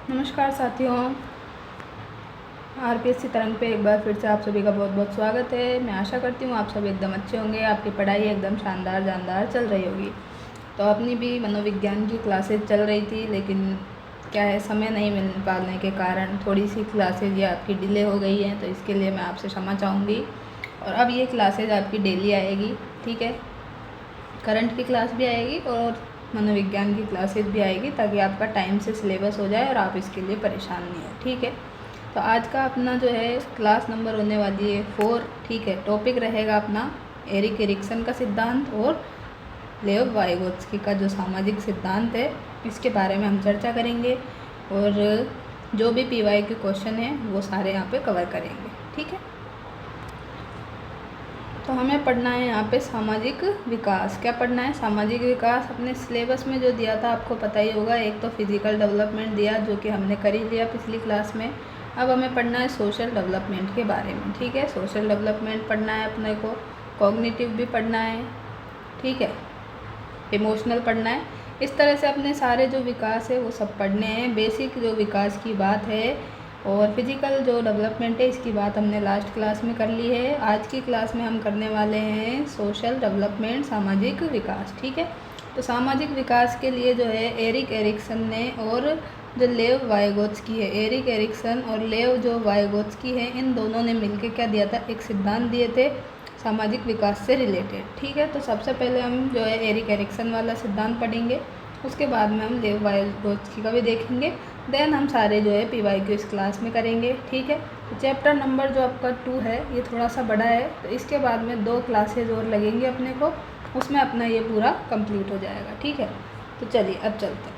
नमस्कार साथियों, आरपीएससी तरंग पे एक बार फिर से आप सभी का बहुत बहुत स्वागत है। मैं आशा करती हूँ आप सब एकदम अच्छे होंगे, आपकी पढ़ाई एकदम शानदार जानदार चल रही होगी। तो अपनी भी मनोविज्ञान की क्लासेज चल रही थी, लेकिन क्या है, समय नहीं मिल पाने के कारण थोड़ी सी क्लासेज ये आपकी डिले हो गई हैं, तो इसके लिए मैं आपसे क्षमा चाहूँगी। और अब ये क्लासेज आपकी डेली आएगी, ठीक है। करंट की क्लास भी आएगी और मनोविज्ञान की क्लासेस भी आएगी, ताकि आपका टाइम से सिलेबस हो जाए और आप इसके लिए परेशान नहीं हो, ठीक है। तो आज का अपना जो है क्लास नंबर होने वाली है 4, ठीक है। टॉपिक रहेगा अपना एरिक एरिक्सन का सिद्धांत और लेव वाइगोत्स्की का जो सामाजिक सिद्धांत है, इसके बारे में हम चर्चा करेंगे। और जो भी पीवाई के क्वेश्चन हैं वो सारे यहाँ पे कवर करेंगे, ठीक है। तो हमें पढ़ना है यहाँ पे सामाजिक विकास। क्या पढ़ना है? सामाजिक विकास। अपने सिलेबस में जो दिया था आपको पता ही होगा, एक तो फिजिकल डेवलपमेंट दिया जो कि हमने कर ही लिया पिछली क्लास में। अब हमें पढ़ना है सोशल डेवलपमेंट के बारे में, ठीक है। सोशल डेवलपमेंट पढ़ना है अपने को, कॉग्निटिव भी पढ़ना है, ठीक है, इमोशनल पढ़ना है। इस तरह से अपने सारे जो विकास है वो सब पढ़ने हैं। बेसिक जो विकास की बात है और फिजिकल जो डेवलपमेंट है, इसकी बात हमने लास्ट क्लास में कर ली है। आज की क्लास में हम करने वाले हैं सोशल डेवलपमेंट, सामाजिक विकास, ठीक है। तो सामाजिक विकास के लिए जो है एरिक एरिक्सन ने और जो लेव वाइगोत्स्की है, एरिक एरिक्सन और लेव जो वाइगोत्स्की है, इन दोनों ने मिलकर क्या दिया था, एक सिद्धांत दिए थे सामाजिक विकास से रिलेटेड, ठीक है। तो सबसे पहले हम जो है एरिक एरिक्सन वाला सिद्धांत पढ़ेंगे, उसके बाद में हम लेव वाइगोत्स्की का भी देखेंगे। देन हम सारे जो है पीवाईक्यू इस क्लास में करेंगे, ठीक है। तो चैप्टर नंबर जो आपका 2 है ये थोड़ा सा बड़ा है, तो इसके बाद में 2 क्लासेज और लगेंगे अपने को, उसमें अपना ये पूरा कंप्लीट हो जाएगा, ठीक है। तो चलिए अब चलते हैं।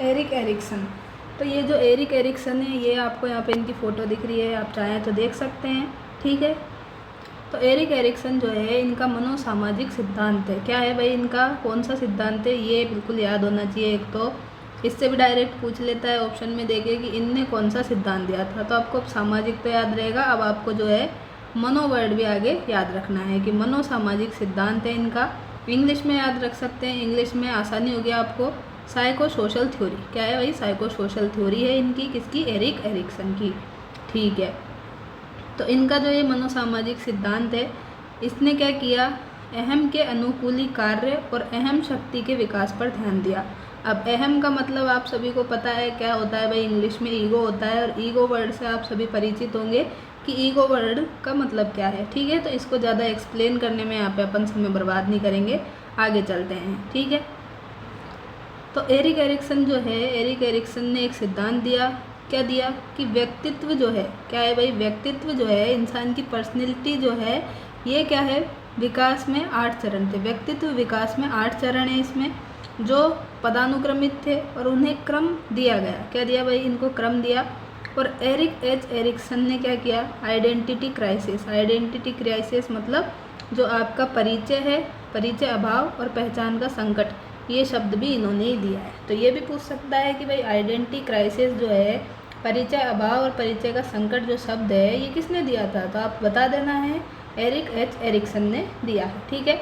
Erik Erikson. तो ये जो एरिक एरिक्सन है, ये आपको यहाँ पे इनकी फ़ोटो दिख रही है, आप चाहें तो देख सकते हैं, ठीक है। तो एरिक एरिक्सन जो है, इनका मनोसामाजिक सिद्धांत है। क्या है भाई, इनका कौन सा सिद्धांत है, ये बिल्कुल याद होना चाहिए। एक तो इससे भी डायरेक्ट पूछ लेता है, ऑप्शन में देखे कि इनने कौन सा सिद्धांत दिया था, तो आपको सामाजिक तो याद रहेगा। अब आपको जो है मनोवर्ड भी आगे याद रखना है कि मनोसामाजिक सिद्धांत है इनका। इंग्लिश में याद रख सकते हैं, इंग्लिश में आसानी होगी आपको। Psycho social theory. क्या है भाई, साइको सोशल थ्योरी है इनकी, किसकी, एरिक एरिक्सन की, ठीक है। तो इनका जो ये मनोसामाजिक सिद्धांत है, इसने क्या किया, अहम के अनुकूली कार्य और अहम शक्ति के विकास पर ध्यान दिया। अब अहम का मतलब आप सभी को पता है क्या होता है भाई, इंग्लिश में ईगो होता है, और ईगो वर्ड से आप सभी परिचित होंगे कि ईगो वर्ड का मतलब क्या है, ठीक है। तो इसको ज़्यादा एक्सप्लेन करने में यहाँ पे अपन समय बर्बाद नहीं करेंगे, आगे चलते हैं, ठीक है। तो एरिक एरिक्सन जो है, एरिक एरिक्सन ने एक सिद्धांत दिया। क्या दिया कि व्यक्तित्व जो है, क्या है भाई, व्यक्तित्व जो है, इंसान की पर्सनैलिटी जो है, ये क्या है, विकास में 8 चरण थे। व्यक्तित्व विकास में 8 चरण है इसमें, जो पदानुक्रमित थे और उन्हें क्रम दिया गया। क्या दिया भाई, इनको क्रम दिया। और एरिक एच एरिक्सन ने क्या किया, आइडेंटिटी क्राइसिस। आइडेंटिटी क्राइसिस मतलब जो आपका परिचय है, परिचय अभाव और पहचान का संकट, ये शब्द भी इन्होंने ही दिया है। तो ये भी पूछ सकता है कि भाई आइडेंटिटी क्राइसिस जो है, परिचय अभाव और परिचय का संकट जो शब्द है, ये किसने दिया था, तो आप बता देना है, एरिक एच एरिक्सन ने दिया है, ठीक है।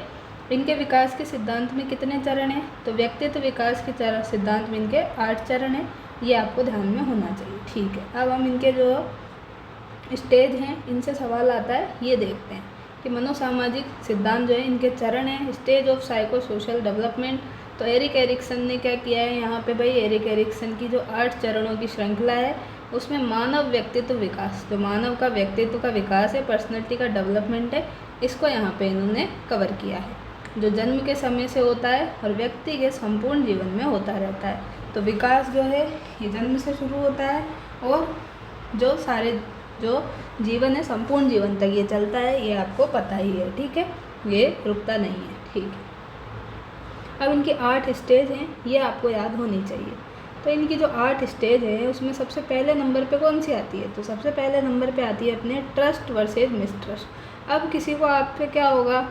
इनके विकास के सिद्धांत में कितने चरण हैं, तो व्यक्तित्व विकास के सिद्धांत में इनके 8 चरण हैं, ये आपको ध्यान में होना चाहिए, ठीक है। अब हम इनके जो स्टेज हैं, इनसे सवाल आता है, ये देखते हैं कि मनोसामाजिक सिद्धांत जो है, इनके चरण हैं। Stage of psycho social development. तो एरिक एरिक्सन ने क्या किया है यहाँ पे भाई, एरिक एरिक्सन की जो 8 चरणों की श्रृंखला है, उसमें मानव व्यक्तित्व विकास, जो मानव का व्यक्तित्व का विकास है, पर्सनैलिटी का डेवलपमेंट है, इसको यहाँ पे इन्होंने कवर किया है, जो जन्म के समय से होता है और व्यक्ति के संपूर्ण जीवन में होता रहता है। तो विकास जो है ये जन्म से शुरू होता है और जो सारे जो जीवन है, संपूर्ण जीवन तक ये चलता है, ये आपको पता ही है, ठीक है, ये रुकता नहीं है, ठीक है। अब इनकी 8 स्टेज हैं, ये आपको याद होनी चाहिए। तो इनकी जो 8 स्टेज है, उसमें सबसे पहले नंबर पे कौन सी आती है, तो सबसे पहले नंबर पे आती है अपने ट्रस्ट वर्सेज मिसट्रस्ट। अब किसी को आप पे क्या होगा,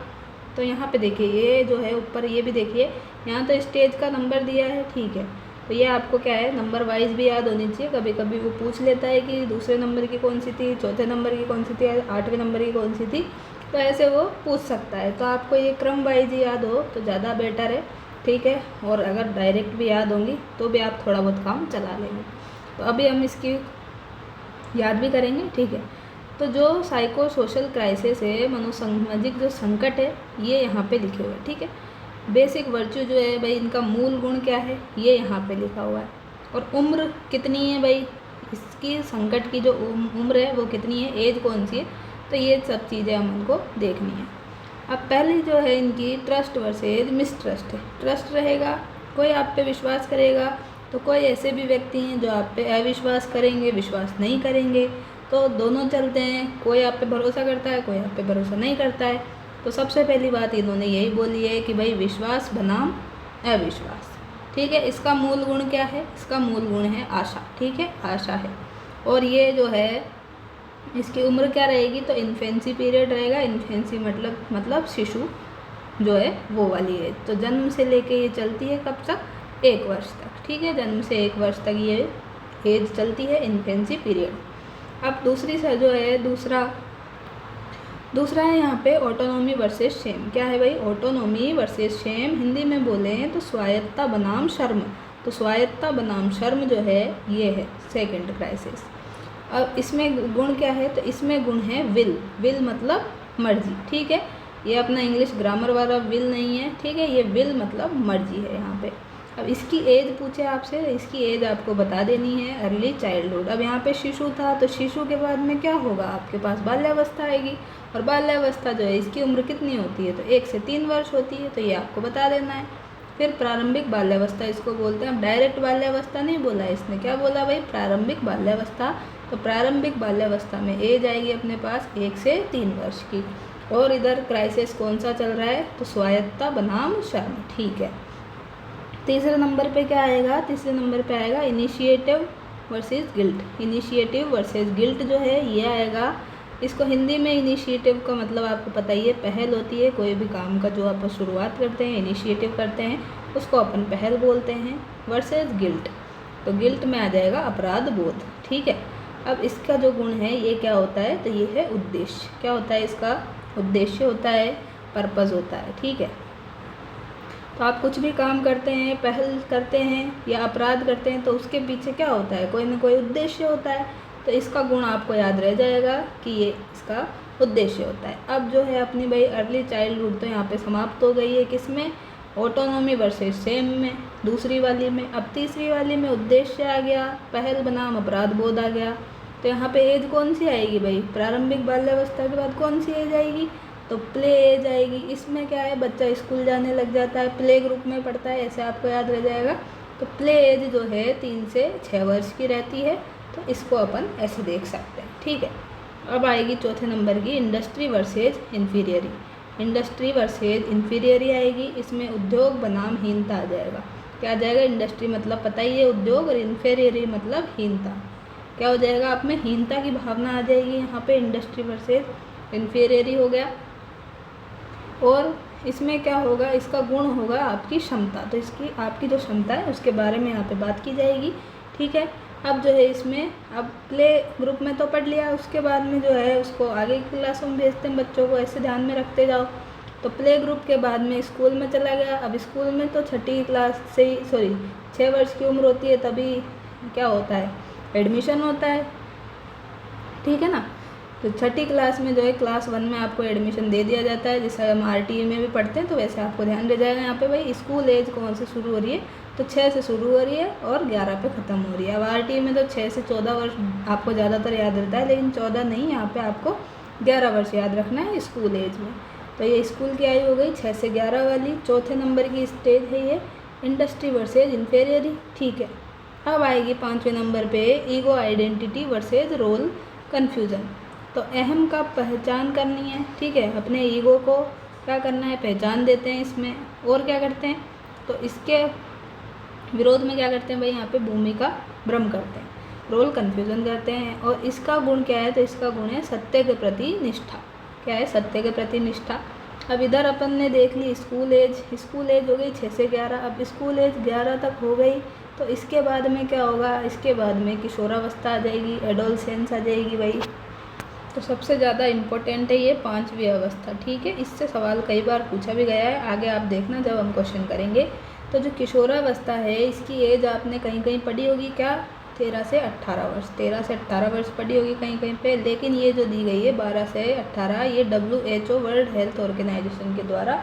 तो यहाँ पे देखिए, ये जो है ऊपर, ये भी देखिए, यहाँ तो स्टेज का नंबर दिया है, ठीक है। तो ये आपको क्या है, नंबर वाइज भी याद होनी चाहिए। कभी कभी वो पूछ लेता है कि दूसरे नंबर की कौन सी थी, चौथे नंबर की कौन सी थी, 8वें नंबर की कौन सी थी, तो ऐसे वो पूछ सकता है। तो आपको ये क्रम वाइज याद हो तो ज़्यादा बेटर है। ठीक है, और अगर डायरेक्ट भी याद होंगी तो भी आप थोड़ा बहुत काम चला लेंगे। तो अभी हम इसकी याद भी करेंगे, ठीक है। तो जो साइको सोशल क्राइसिस है, मनोसामाजिक जो संकट है, ये यहाँ पे लिखे हुए हैं, ठीक है। बेसिक वर्च्यू जो है भाई, इनका मूल गुण क्या है, ये यहाँ पे लिखा हुआ है। और उम्र कितनी है भाई, इसकी संकट की जो उम्र है वो कितनी है, एज कौन सी है, तो ये सब चीज़ें हम उनको देखनी है। अब पहली जो है इनकी ट्रस्ट वर्सेज मिसट्रस्ट है। ट्रस्ट रहेगा, कोई आप पे विश्वास करेगा, तो कोई ऐसे भी व्यक्ति हैं जो आप पे अविश्वास करेंगे, विश्वास नहीं करेंगे, तो दोनों चलते हैं। कोई आप पे भरोसा करता है, कोई आप पे भरोसा नहीं करता है। तो सबसे पहली बात इन्होंने यही बोली है कि भाई विश्वास बनाम अविश्वास, ठीक है। इसका मूल गुण क्या है, इसका मूल गुण है आशा, ठीक है, आशा है। और ये जो है इसकी उम्र क्या रहेगी, तो इन्फेंसी पीरियड रहेगा। इन्फेंसी मतलब शिशु जो है वो वाली है। तो जन्म से लेके ये चलती है कब तक, 1 वर्ष तक, ठीक है। जन्म से 1 वर्ष तक ये एज चलती है, इन्फेंसी पीरियड। अब दूसरी से जो है दूसरा है यहाँ पे ऑटोनॉमी वर्सेस शेम। क्या है भाई, ऑटोनॉमी वर्सेस शेम। हिंदी में बोले तो स्वायत्ता बनाम शर्म। तो स्वायत्ता बनाम शर्म जो है ये है सेकंड क्राइसिस। अब इसमें गुण क्या है, तो इसमें गुण है विल मतलब मर्जी, ठीक है। ये अपना इंग्लिश ग्रामर वाला विल नहीं है, ठीक है। ये विल मतलब मर्जी है यहाँ पे। अब इसकी एज पूछे आपसे, इसकी एज आपको बता देनी है, अर्ली चाइल्डहुड। अब यहाँ पे शिशु था, तो शिशु के बाद में क्या होगा, आपके पास बाल्यावस्था आएगी। और बाल्यावस्था जो है इसकी उम्र कितनी होती है, तो 1 से 3 वर्ष होती है, तो ये आपको बता देना है। फिर प्रारंभिक बाल्यावस्था इसको बोलते हैं। अब डायरेक्ट बाल्यावस्था नहीं बोला इसने, क्या बोला भाई, प्रारंभिक बाल्यावस्था। तो प्रारंभिक बाल्यावस्था में एज आएगी अपने पास 1 से 3 वर्ष की। और इधर क्राइसिस कौन सा चल रहा है, तो स्वायत्ता बनाम शर्म, ठीक है। तीसरे नंबर पे क्या आएगा, तीसरे नंबर पे आएगा initiative versus guilt. Initiative versus guilt जो है ये आएगा। इसको हिंदी में इनिशिएटिव का मतलब आपको पता ही है, पहल होती है। कोई भी काम का जो आप शुरुआत करते हैं, इनिशिएटिव करते हैं, उसको अपन पहल बोलते हैं। वर्सेस गिल्ट, तो गिल्ट में आ जाएगा अपराध बोध, ठीक है। अब इसका जो गुण है ये क्या होता है, तो ये है उद्देश्य। क्या होता है इसका, उद्देश्य होता है, पर्पज़ होता है, ठीक है। तो आप कुछ भी काम करते हैं, पहल करते हैं या अपराध करते हैं, तो उसके पीछे क्या होता है, कोई ना कोई उद्देश्य होता है। तो इसका गुण आपको याद रह जाएगा कि ये इसका उद्देश्य होता है। अब जो है अपनी भाई अर्ली चाइल्डहुड तो यहाँ पे समाप्त हो गई है, किसमें, ऑटोनॉमी वर्सेस शेम में, दूसरी वाली में। अब तीसरी वाली में उद्देश्य आ गया, पहल बनाम अपराध बोध आ गया। तो यहाँ पे एज कौन सी आएगी भाई, प्रारंभिक बाल्यावस्था के बाद कौन सी एज आएगी, तो प्ले एज आएगी। इसमें क्या है, बच्चा स्कूल जाने लग जाता है, प्ले ग्रुप में पढ़ता है, ऐसे आपको याद रह जाएगा। तो प्ले एज जो है 3 से 6 वर्ष की रहती है, तो इसको अपन ऐसे देख सकते हैं, ठीक है। अब आएगी चौथे नंबर की इंडस्ट्री वर्सेज इन्फीरियरी। इंडस्ट्री वर्सेज इन्फीरियरी आएगी। इसमें उद्योग बनाम हीनता आ जाएगा। क्या आ जाएगा, इंडस्ट्री मतलब पता ही है उद्योग, और इन्फीरियरी मतलब हीनता। क्या हो जाएगा, आप में हीनता की भावना आ जाएगी यहाँ पे, इंडस्ट्री वर्सेज इन्फीरियरी हो गया। और इसमें क्या होगा, इसका गुण होगा आपकी क्षमता। तो इसकी आपकी जो क्षमता है उसके बारे में यहाँ पे बात की जाएगी, ठीक है। अब जो है इसमें अब प्ले ग्रुप में तो पढ़ लिया, उसके बाद में जो है उसको आगे की क्लासों में भेजते हैं बच्चों को, ऐसे ध्यान में रखते जाओ। तो प्ले ग्रुप के बाद में स्कूल में चला गया। अब स्कूल में तो 6ठी क्लास से ही 6 वर्ष की उम्र होती है, तभी क्या होता है, एडमिशन होता है, ठीक है ना। तो 6ठी क्लास में जो है क्लास 1 में आपको एडमिशन दे दिया जाता है, जैसे हम RTE में भी पढ़ते हैं, तो वैसे आपको ध्यान रह जाएगा यहाँ पे भाई स्कूल एज कौन से शुरू हो रही है, तो 6 से शुरू हो रही है और 11 पे ख़त्म हो रही है। अब RTE में तो 6 से 14 वर्ष आपको ज़्यादातर याद रहता है, लेकिन 14 नहीं, यहाँ पे आपको 11 वर्ष याद रखना है स्कूल एज में। तो ये स्कूल की आयु हो गई 6 से 11 वाली। चौथे नंबर की स्टेज है ये इंडस्ट्री वर्सेज इन्फीरियरी, ठीक है। अब आएगी 5वें नंबर पे ego identity versus role confusion. तो अहम का पहचान करनी है, ठीक है। अपने ईगो को क्या करना है, पहचान देते हैं इसमें। और क्या करते हैं, तो इसके विरोध में क्या करते हैं भाई, यहाँ पे भूमिका भ्रम करते हैं, रोल कन्फ्यूज़न करते हैं। और इसका गुण क्या है, तो इसका गुण है सत्य के प्रति निष्ठा। क्या है, सत्य के प्रति निष्ठा। अब इधर अपन ने देख ली स्कूल एज हो गई 6 से 11। अब स्कूल एज 11 तक हो गई, तो इसके बाद में क्या होगा, इसके बाद में किशोरावस्था आ जाएगी, एडोलसेंस आ जाएगी भाई। तो सबसे ज़्यादा इम्पोर्टेंट है ये 5वीं अवस्था, ठीक है। इससे सवाल कई बार पूछा भी गया है, आगे आप देखना जब हम क्वेश्चन करेंगे। तो जो किशोरावस्था है इसकी एज आपने कहीं कहीं पढ़ी होगी, क्या 13 से 18 वर्ष, 13 से 18 वर्ष पढ़ी होगी कहीं कहीं पे, लेकिन ये जो दी गई है 12 से 18, ये WHO वर्ल्ड हेल्थ ऑर्गेनाइजेशन के द्वारा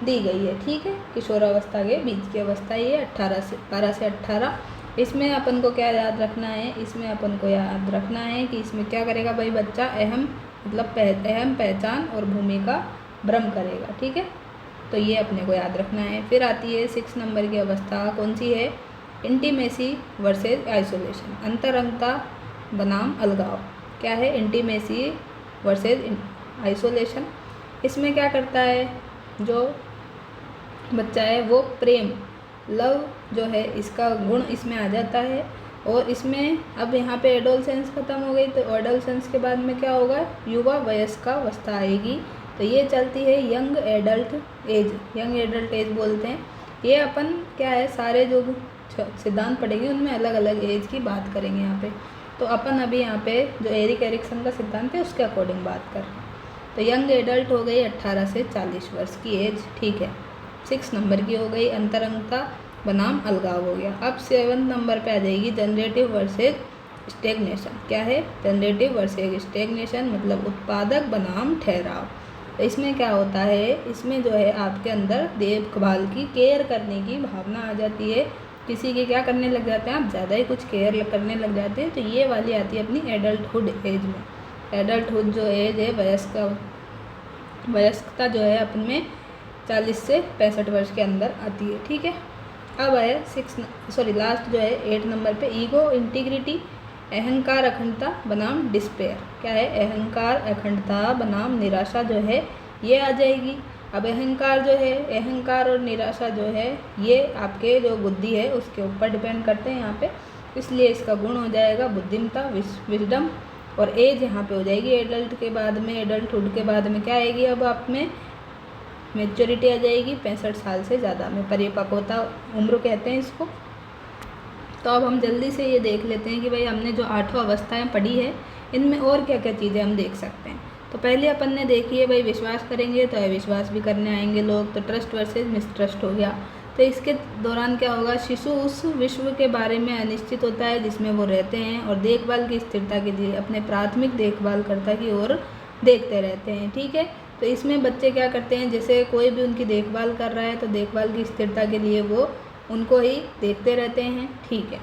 दी गई है, ठीक है। किशोरावस्था के बीच की अवस्था ये 12 से 18। इसमें अपन को क्या याद रखना है, इसमें अपन को याद रखना है कि इसमें क्या करेगा भाई बच्चा, अहम पहचान और भूमिका भ्रम करेगा, ठीक है। तो ये अपने को याद रखना है। फिर आती है 6 नंबर की अवस्था, कौन सी है, इंटीमेसी वर्सेज आइसोलेशन, अंतरंगता बनाम अलगाव। क्या है, इंटीमेसी वर्सेज आइसोलेशन। इसमें क्या करता है जो बच्चा है वो प्रेम, लव जो है इसका गुण इसमें आ जाता है। और इसमें अब यहाँ पे एडोलसेंस ख़त्म हो गई, तो एडोलसेंस के बाद में क्या होगा, युवा वयस्कावस्था आएगी। तो ये चलती है यंग एडल्ट एज बोलते हैं। ये अपन क्या है, सारे जो सिद्धांत पढ़ेंगे उनमें अलग अलग एज की बात करेंगे यहाँ पे। तो अपन अभी यहाँ पे जो एरिक एरिक्सन का सिद्धांत है उसके अकॉर्डिंग बात कर रहे हैं। तो यंग एडल्ट हो गई 18 से 40 वर्ष की एज, ठीक है। 6 नंबर की हो गई अंतरंगता बनाम अलगाव हो गया। अब 7 नंबर पे आ जाएगी जनरेटिव वर्सेज स्टेगनेशन। क्या है, जनरेटिव वर्सेज स्टेगनेशन मतलब उत्पादक बनाम ठहराव। तो इसमें क्या होता है, इसमें जो है आपके अंदर देखभाल की, केयर करने की भावना आ जाती है। किसी की क्या करने लग जाते हैं आप, ज़्यादा ही कुछ केयर करने लग जाते हैं। तो ये वाली आती है अपनी एडल्टहुड एज में। एडल्टहुड जो एज है, वयस्कता जो है अपन में 40 से 65 वर्ष के अंदर आती है, ठीक है। अब है लास्ट जो है 8 नंबर पे, ईगो इंटीग्रिटी, अहंकार अखंडता बनाम डिस्पेयर। क्या है, अहंकार अखंडता बनाम निराशा जो है ये आ जाएगी। अब अहंकार और निराशा जो है ये आपके जो बुद्धि है उसके ऊपर डिपेंड करते हैं यहाँ पे, इसलिए इसका गुण हो जाएगा बुद्धिमत्ता, विजडम। और एज यहाँ पे हो जाएगी एडल्ट के बाद में, एडल्टहुड के बाद में क्या आएगी, अब आप में मेच्योरिटी आ जाएगी 65 साल से ज़्यादा में, परिपक्वता उम्र कहते हैं इसको। तो अब हम जल्दी से ये देख लेते हैं कि भाई हमने जो 8 अवस्थाएं पढ़ी है इनमें और क्या क्या चीज़ें हम देख सकते हैं। तो पहले अपन ने देखी है भाई विश्वास करेंगे तो अविश्वास भी करने आएंगे लोग, तो ट्रस्ट वर्सेज मिसट्रस्ट हो गया। तो इसके दौरान क्या होगा, शिशु उस विश्व के बारे में अनिश्चित होता है जिसमें वो रहते हैं और देखभाल की स्थिरता के लिए अपने प्राथमिक देखभालकर्ता की ओर देखते रहते हैं, ठीक है। तो इसमें बच्चे क्या करते हैं, जैसे कोई भी उनकी देखभाल कर रहा है तो देखभाल की स्थिरता के लिए वो उनको ही देखते रहते हैं, ठीक है।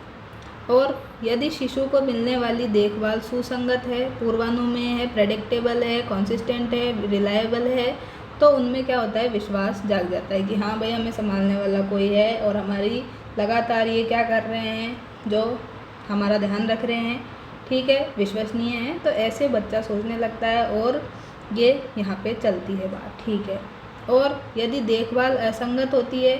और यदि शिशु को मिलने वाली देखभाल सुसंगत है, पूर्वानुमेय है, प्रेडिक्टेबल है, कंसिस्टेंट है, रिलायबल है, तो उनमें क्या होता है, विश्वास जाग जाता है कि हाँ भाई हमें संभालने वाला कोई है और हमारी लगातार ये क्या कर रहे हैं, जो हमारा ध्यान रख रहे हैं, ठीक है, विश्वसनीय है। तो ऐसे बच्चा सोचने लगता है और ये यहाँ पे चलती है बात, ठीक है। और यदि देखभाल असंगत होती है,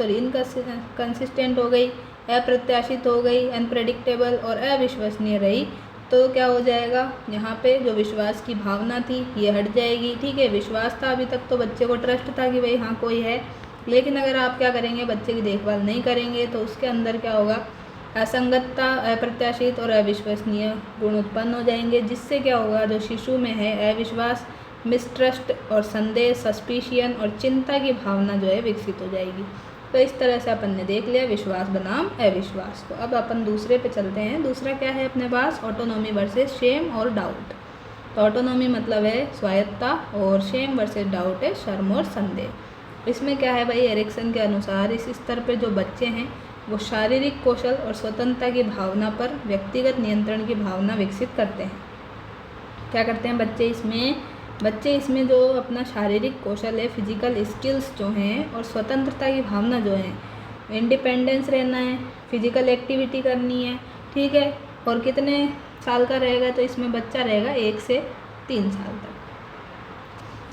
इनकंसिस्टेंट हो गई, अप्रत्याशित हो गई, अनप्रेडिक्टेबल और अविश्वसनीय रही, तो क्या हो जाएगा, यहाँ पे जो विश्वास की भावना थी ये हट जाएगी, ठीक है। विश्वास था अभी तक, तो बच्चे को ट्रस्ट था कि भाई हाँ कोई है, लेकिन अगर आप क्या करेंगे, बच्चे की देखभाल नहीं करेंगे तो उसके अंदर क्या होगा, असंगतता, अप्रत्याशित और अविश्वसनीय गुण उत्पन्न हो जाएंगे, जिससे क्या होगा, जो शिशु में है अविश्वास, मिसट्रस्ट और संदेह, सस्पिशियन और चिंता की भावना जो है विकसित हो जाएगी। तो इस तरह से अपन ने देख लिया विश्वास बनाम अविश्वास को। अब अपन दूसरे पे चलते हैं। दूसरा क्या है अपने पास, ऑटोनॉमी वर्सेस शेम और डाउट। तो ऑटोनॉमी मतलब है स्वायत्ता और शेम वर्सेस डाउट है शर्म और संदेह। इसमें क्या है भाई, एरिक्सन के अनुसार इस स्तर पे जो बच्चे हैं वो शारीरिक कौशल और स्वतंत्रता की भावना पर व्यक्तिगत नियंत्रण की भावना विकसित करते हैं। क्या करते हैं बच्चे इसमें जो अपना शारीरिक कौशल है, फिजिकल स्किल्स जो हैं और स्वतंत्रता की भावना जो है, इंडिपेंडेंस रहना है, फिजिकल एक्टिविटी करनी है, ठीक है। और कितने साल का रहेगा, तो इसमें बच्चा रहेगा 1 से 3 साल तक।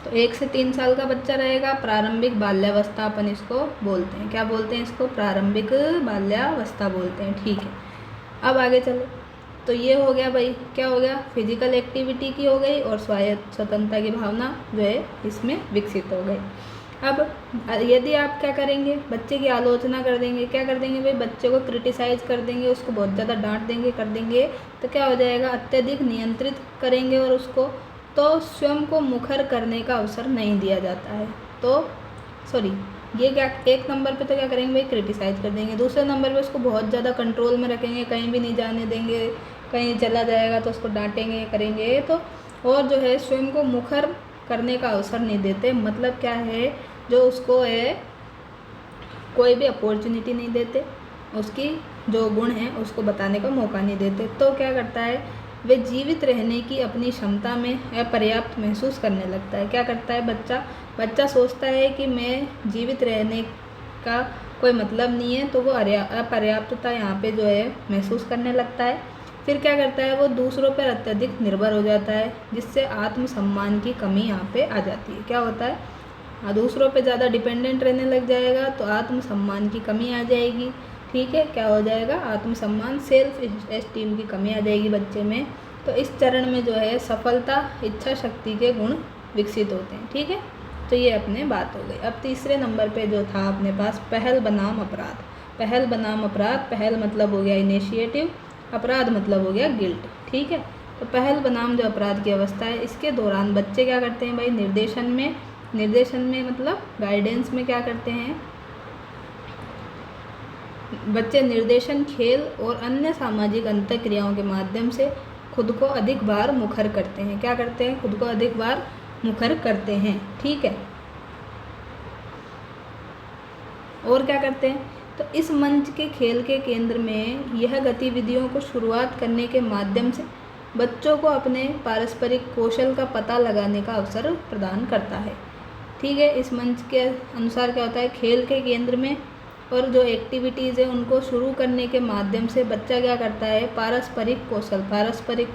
तो 1 से 3 साल का बच्चा रहेगा, प्रारंभिक बाल्यावस्था अपन इसको बोलते हैं। क्या बोलते हैं इसको, प्रारंभिक बाल्यावस्था बोलते हैं, ठीक है। अब आगे चलो, तो ये हो गया भाई, क्या हो गया, फिजिकल एक्टिविटी की हो गई और स्वतंत्रता की भावना जो है इसमें विकसित हो गई। अब यदि आप क्या करेंगे, बच्चे की आलोचना कर देंगे, क्या कर देंगे भाई, बच्चे को क्रिटिसाइज कर देंगे, उसको बहुत ज़्यादा डांट देंगे, कर देंगे, तो क्या हो जाएगा, अत्यधिक नियंत्रित करेंगे और उसको तो स्वयं को मुखर करने का अवसर नहीं दिया जाता है। तो सॉरी, ये क्या, एक नंबर पे तो क्या करेंगे भाई, क्रिटिसाइज कर देंगे। दूसरे नंबर पे उसको बहुत ज़्यादा कंट्रोल में रखेंगे, कहीं भी नहीं जाने देंगे, कहीं चला जाएगा तो उसको डांटेंगे, करेंगे तो। और जो है स्वयं को मुखर करने का अवसर नहीं देते, मतलब क्या है, जो उसको है कोई भी अपॉर्चुनिटी नहीं देते, उसकी जो गुण है उसको बताने का मौका नहीं देते। तो क्या करता है, वे जीवित रहने की अपनी क्षमता में अपर्याप्त महसूस करने लगता है। क्या करता है बच्चा सोचता है कि मैं जीवित रहने का कोई मतलब नहीं है, तो वो अपर्याप्तता यहाँ पे जो है महसूस करने लगता है। फिर क्या करता है, वो दूसरों पर अत्यधिक निर्भर हो जाता है, जिससे आत्मसम्मान की कमी यहाँ पे आ जाती है। क्या होता है, दूसरों पे ज़्यादा डिपेंडेंट रहने लग जाएगा तो आत्मसम्मान की कमी आ जाएगी। ठीक है, क्या हो जाएगा, आत्मसम्मान, सेल्फ एस्टीम की कमी आ जाएगी बच्चे में। तो इस चरण में जो है सफलता, इच्छा शक्ति के गुण विकसित होते हैं। ठीक है, तो ये अपने बात हो गई। अब तीसरे नंबर पे जो था अपने पास, पहल बनाम अपराध। पहल बनाम अपराध, पहल मतलब हो गया इनिशिएटिव, अपराध मतलब हो गया गिल्ट। ठीक है, तो पहल बनाम जो अपराध की अवस्था है, इसके दौरान बच्चे क्या करते हैं भाई, निर्देशन में मतलब गाइडेंस में क्या करते हैं बच्चे, निर्देशन, खेल और अन्य सामाजिक अंतःक्रियाओं के माध्यम से खुद को अधिक बार मुखर करते हैं। क्या करते हैं, खुद को अधिक बार मुखर करते हैं। ठीक है, और क्या करते हैं, तो इस मंच के खेल के केंद्र में यह गतिविधियों को शुरुआत करने के माध्यम से बच्चों को अपने पारस्परिक कौशल का पता लगाने का अवसर प्रदान करता है। ठीक है, इस मंच के अनुसार क्या होता है, खेल के केंद्र में और जो एक्टिविटीज़ है उनको शुरू करने के माध्यम से बच्चा क्या करता है, पारस्परिक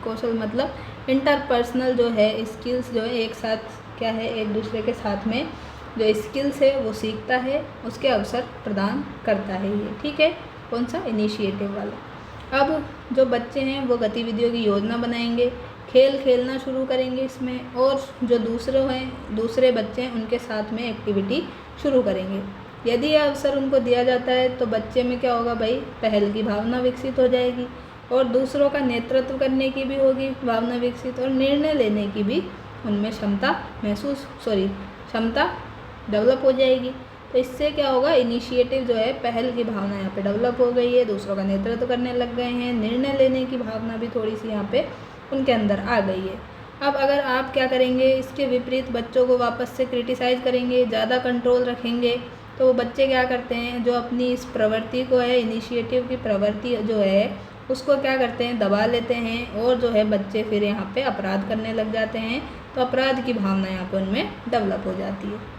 कौशल मतलब इंटरपर्सनल जो है स्किल्स जो है, एक साथ क्या है, एक दूसरे के साथ में जो स्किल्स है वो सीखता है, उसके अवसर प्रदान करता है ये। ठीक है, कौन सा, इनिशिएटिव वाला। अब जो बच्चे हैं वो गतिविधियों की योजना बनाएंगे, खेलना शुरू करेंगे इसमें, और जो दूसरे बच्चे हैं उनके साथ में एक्टिविटी शुरू करेंगे। यदि यह अवसर उनको दिया जाता है तो बच्चे में क्या होगा भाई, पहल की भावना विकसित हो जाएगी, और दूसरों का नेतृत्व करने की भी होगी भावना विकसित, और निर्णय लेने की भी उनमें क्षमता डेवलप हो जाएगी। तो इससे क्या होगा, इनिशिएटिव जो है, पहल की भावना यहाँ पे डेवलप हो गई है, दूसरों का नेतृत्व करने लग गए हैं, निर्णय लेने की भावना भी थोड़ी सी यहाँ पे उनके अंदर आ गई है। अब अगर आप क्या करेंगे, इसके विपरीत बच्चों को वापस से क्रिटिसाइज़ करेंगे, ज़्यादा कंट्रोल रखेंगे, तो वो बच्चे क्या करते हैं, जो अपनी इस प्रवृत्ति को है, इनिशिएटिव की प्रवृत्ति जो है उसको क्या करते हैं, दबा लेते हैं, और जो है बच्चे फिर यहाँ पे अपराध करने लग जाते हैं। तो अपराध की भावना यहाँ पे उनमें डेवलप हो जाती है।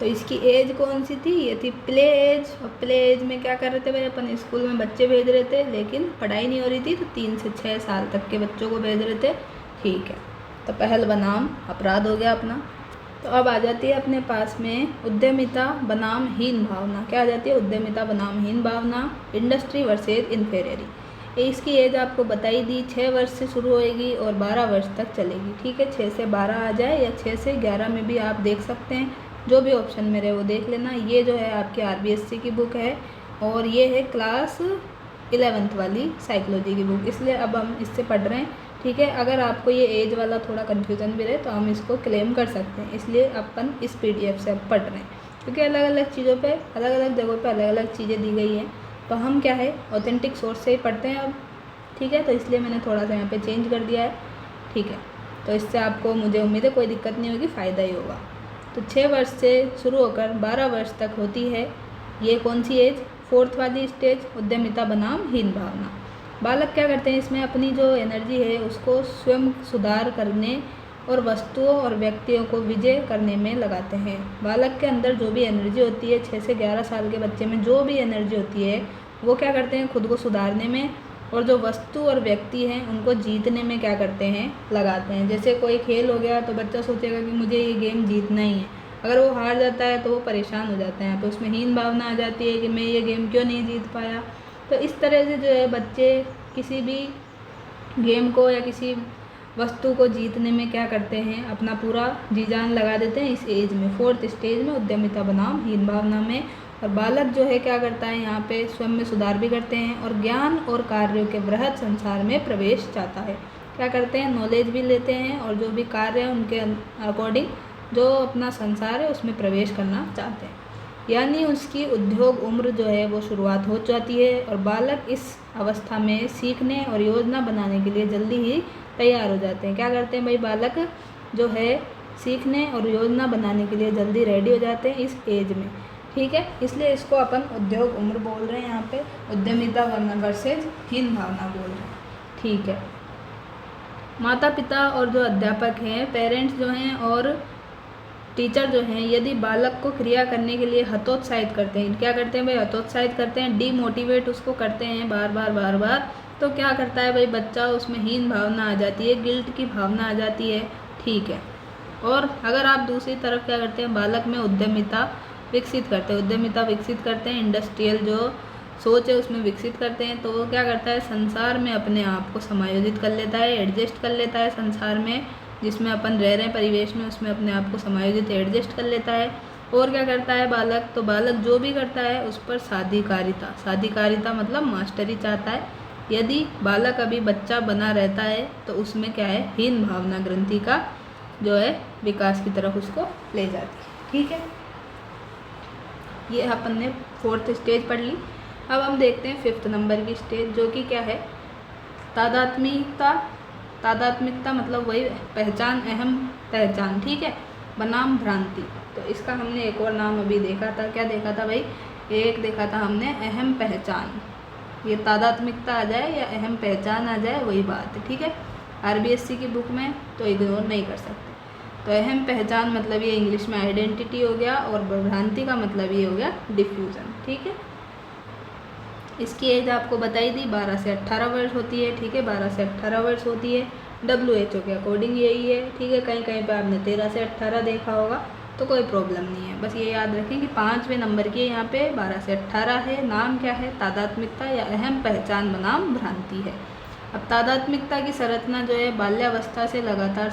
तो इसकी एज कौन सी थी, ये थी प्ले एज। और प्ले एज में क्या कर रहे थे भाई, अपन स्कूल में बच्चे भेज रहे थे लेकिन पढ़ाई नहीं हो रही थी, तो 3 से 6 साल तक के बच्चों को भेज रहे थे। ठीक है, तो पहल बनाम अपराध हो गया अपना। तो अब आ जाती है अपने पास में उद्यमिता बनाम हीन भावना। क्या आ जाती है, उद्यमिता बनाम हीन भावना, इंडस्ट्री वर्सेज इन्फेरियरी। इसकी एज आपको बताई दी, 6 वर्ष से शुरू होएगी और 12 वर्ष तक चलेगी। ठीक है, 6 से 12 आ जाए या 6 से 11 में भी आप देख सकते हैं, जो भी ऑप्शन में रहे वो देख लेना। ये जो है आपकी RBSC की बुक है, और ये है क्लास 11th वाली साइकोलॉजी की बुक, इसलिए अब हम इससे पढ़ रहे हैं। ठीक है, अगर आपको ये एज वाला थोड़ा कन्फ्यूज़न भी रहे तो हम इसको क्लेम कर सकते हैं, इसलिए अपन इस PDF से अब पढ़ रहे हैं, क्योंकि अलग अलग चीज़ों पे, अलग अलग जगहों पे अलग अलग चीज़ें दी गई हैं, तो हम क्या है ऑथेंटिक सोर्स से ही पढ़ते हैं अब। ठीक है, तो इसलिए मैंने थोड़ा सा यहाँ पे चेंज कर दिया है। ठीक है, तो इससे आपको, मुझे उम्मीद है कोई दिक्कत नहीं होगी, फ़ायदा ही होगा। तो 6 वर्ष से शुरू होकर 12 वर्ष तक होती है ये कौन सी एज, 4th वाली स्टेज, उद्यमिता बनाम हीन भावना। बालक क्या करते हैं, इसमें अपनी जो एनर्जी है उसको स्वयं सुधार करने और वस्तुओं और व्यक्तियों को विजय करने में लगाते हैं। बालक के अंदर जो भी एनर्जी होती है, 6 से 11 साल के बच्चे में जो भी एनर्जी होती है, वो क्या करते हैं, खुद को सुधारने में, और जो वस्तु और व्यक्ति हैं उनको जीतने में क्या करते हैं, लगाते हैं। जैसे कोई खेल हो गया तो बच्चा सोचेगा कि मुझे ये गेम जीतना ही है, अगर वो हार जाता है तो वो परेशान हो जाता है, यहाँ पे उसमें हीन भावना आ जाती है कि मैं ये गेम क्यों नहीं जीत पाया। तो इस तरह से जो है बच्चे किसी भी गेम को या किसी वस्तु को जीतने में क्या करते हैं, अपना पूरा जी जान लगा देते हैं इस एज में, 4th स्टेज में, उद्यमिता बनाम हीन भावना में। और बालक जो है क्या करता है यहाँ पे, स्वयं में सुधार भी करते हैं और ज्ञान और कार्यों के वृहद संसार में प्रवेश चाहता है। क्या करते हैं, नॉलेज भी लेते हैं और जो भी कार्य है उनके अकॉर्डिंग जो अपना संसार है उसमें प्रवेश करना चाहते हैं। यानी उसकी उद्योग उम्र जो है वो शुरुआत हो जाती है और बालक इस अवस्था में सीखने और योजना बनाने के लिए जल्दी ही तैयार हो जाते हैं। क्या करते हैं भाई, बालक जो है सीखने और योजना बनाने के लिए जल्दी रेडी हो जाते हैं इस एज में, ठीक है। इसलिए इसको अपन उद्योग उम्र बोल रहे हैं, यहाँ पे उद्यमिता वर्सेज हीन भावना बोल रहे हैं, ठीक है। माता पिता और जो अध्यापक हैं, पेरेंट्स जो हैं और टीचर जो हैं, यदि बालक को क्रिया करने के लिए हतोत्साहित करते हैं, क्या करते हैं भाई, हतोत्साहित करते हैं, डीमोटिवेट उसको करते हैं बार बार, तो क्या करता है भाई बच्चा, उसमें हीन भावना आ जाती है, गिल्ट की भावना आ जाती है, ठीक है। और अगर आप दूसरी तरफ क्या करते हैं, बालक में उद्यमिता विकसित करते हैं, इंडस्ट्रियल जो सोच है उसमें विकसित करते हैं, तो वो क्या करता है, संसार में अपने आप को समायोजित कर लेता है, एडजस्ट कर लेता है संसार में जिसमें अपन रह रहे हैं परिवेश में, उसमें अपने आप को समायोजित एडजस्ट कर लेता है। और क्या करता है बालक, तो बालक जो भी करता है उस पर साधिकारिता मतलब मास्टरी चाहता है। यदि बालक अभी बच्चा बना रहता है तो उसमें क्या है, हीन भावना ग्रंथि का जो है विकास की तरफ उसको ले जाती है, ठीक है। ये अपन ने 4th स्टेज पढ़ ली। अब हम देखते हैं 5th नंबर की स्टेज, जो कि क्या है, तादात्मिकता मतलब वही पहचान, अहम पहचान, ठीक है, बनाम भ्रांति। तो इसका हमने एक और नाम अभी देखा था, क्या देखा था भाई, एक देखा था हमने अहम पहचान। ये तादात्मिकता आ जाए या अहम पहचान आ जाए वही बात है, ठीक है। RBSC की बुक में तो इग्नोर नहीं कर सकते। तो अहम पहचान मतलब ये इंग्लिश में आइडेंटिटी हो गया और भ्रांति का मतलब ये हो गया डिफ्यूज़न, ठीक है। इसकी एज आपको बताई दी 12 से 18 वर्ष होती है, ठीक है, 12 से 18 वर्ष होती है। WHO के अकॉर्डिंग यही है, ठीक है। कहीं कहीं पे आपने 13 से 18 देखा होगा, तो कोई प्रॉब्लम नहीं है। बस ये याद रखें कि 5वें नंबर की यहाँ पे 12 से 18 है। नाम क्या है, तादात्मिकता या अहम पहचान बनाम भ्रांति है। अब तादात्मिकता की संरचना जो है बाल्यावस्था से लगातार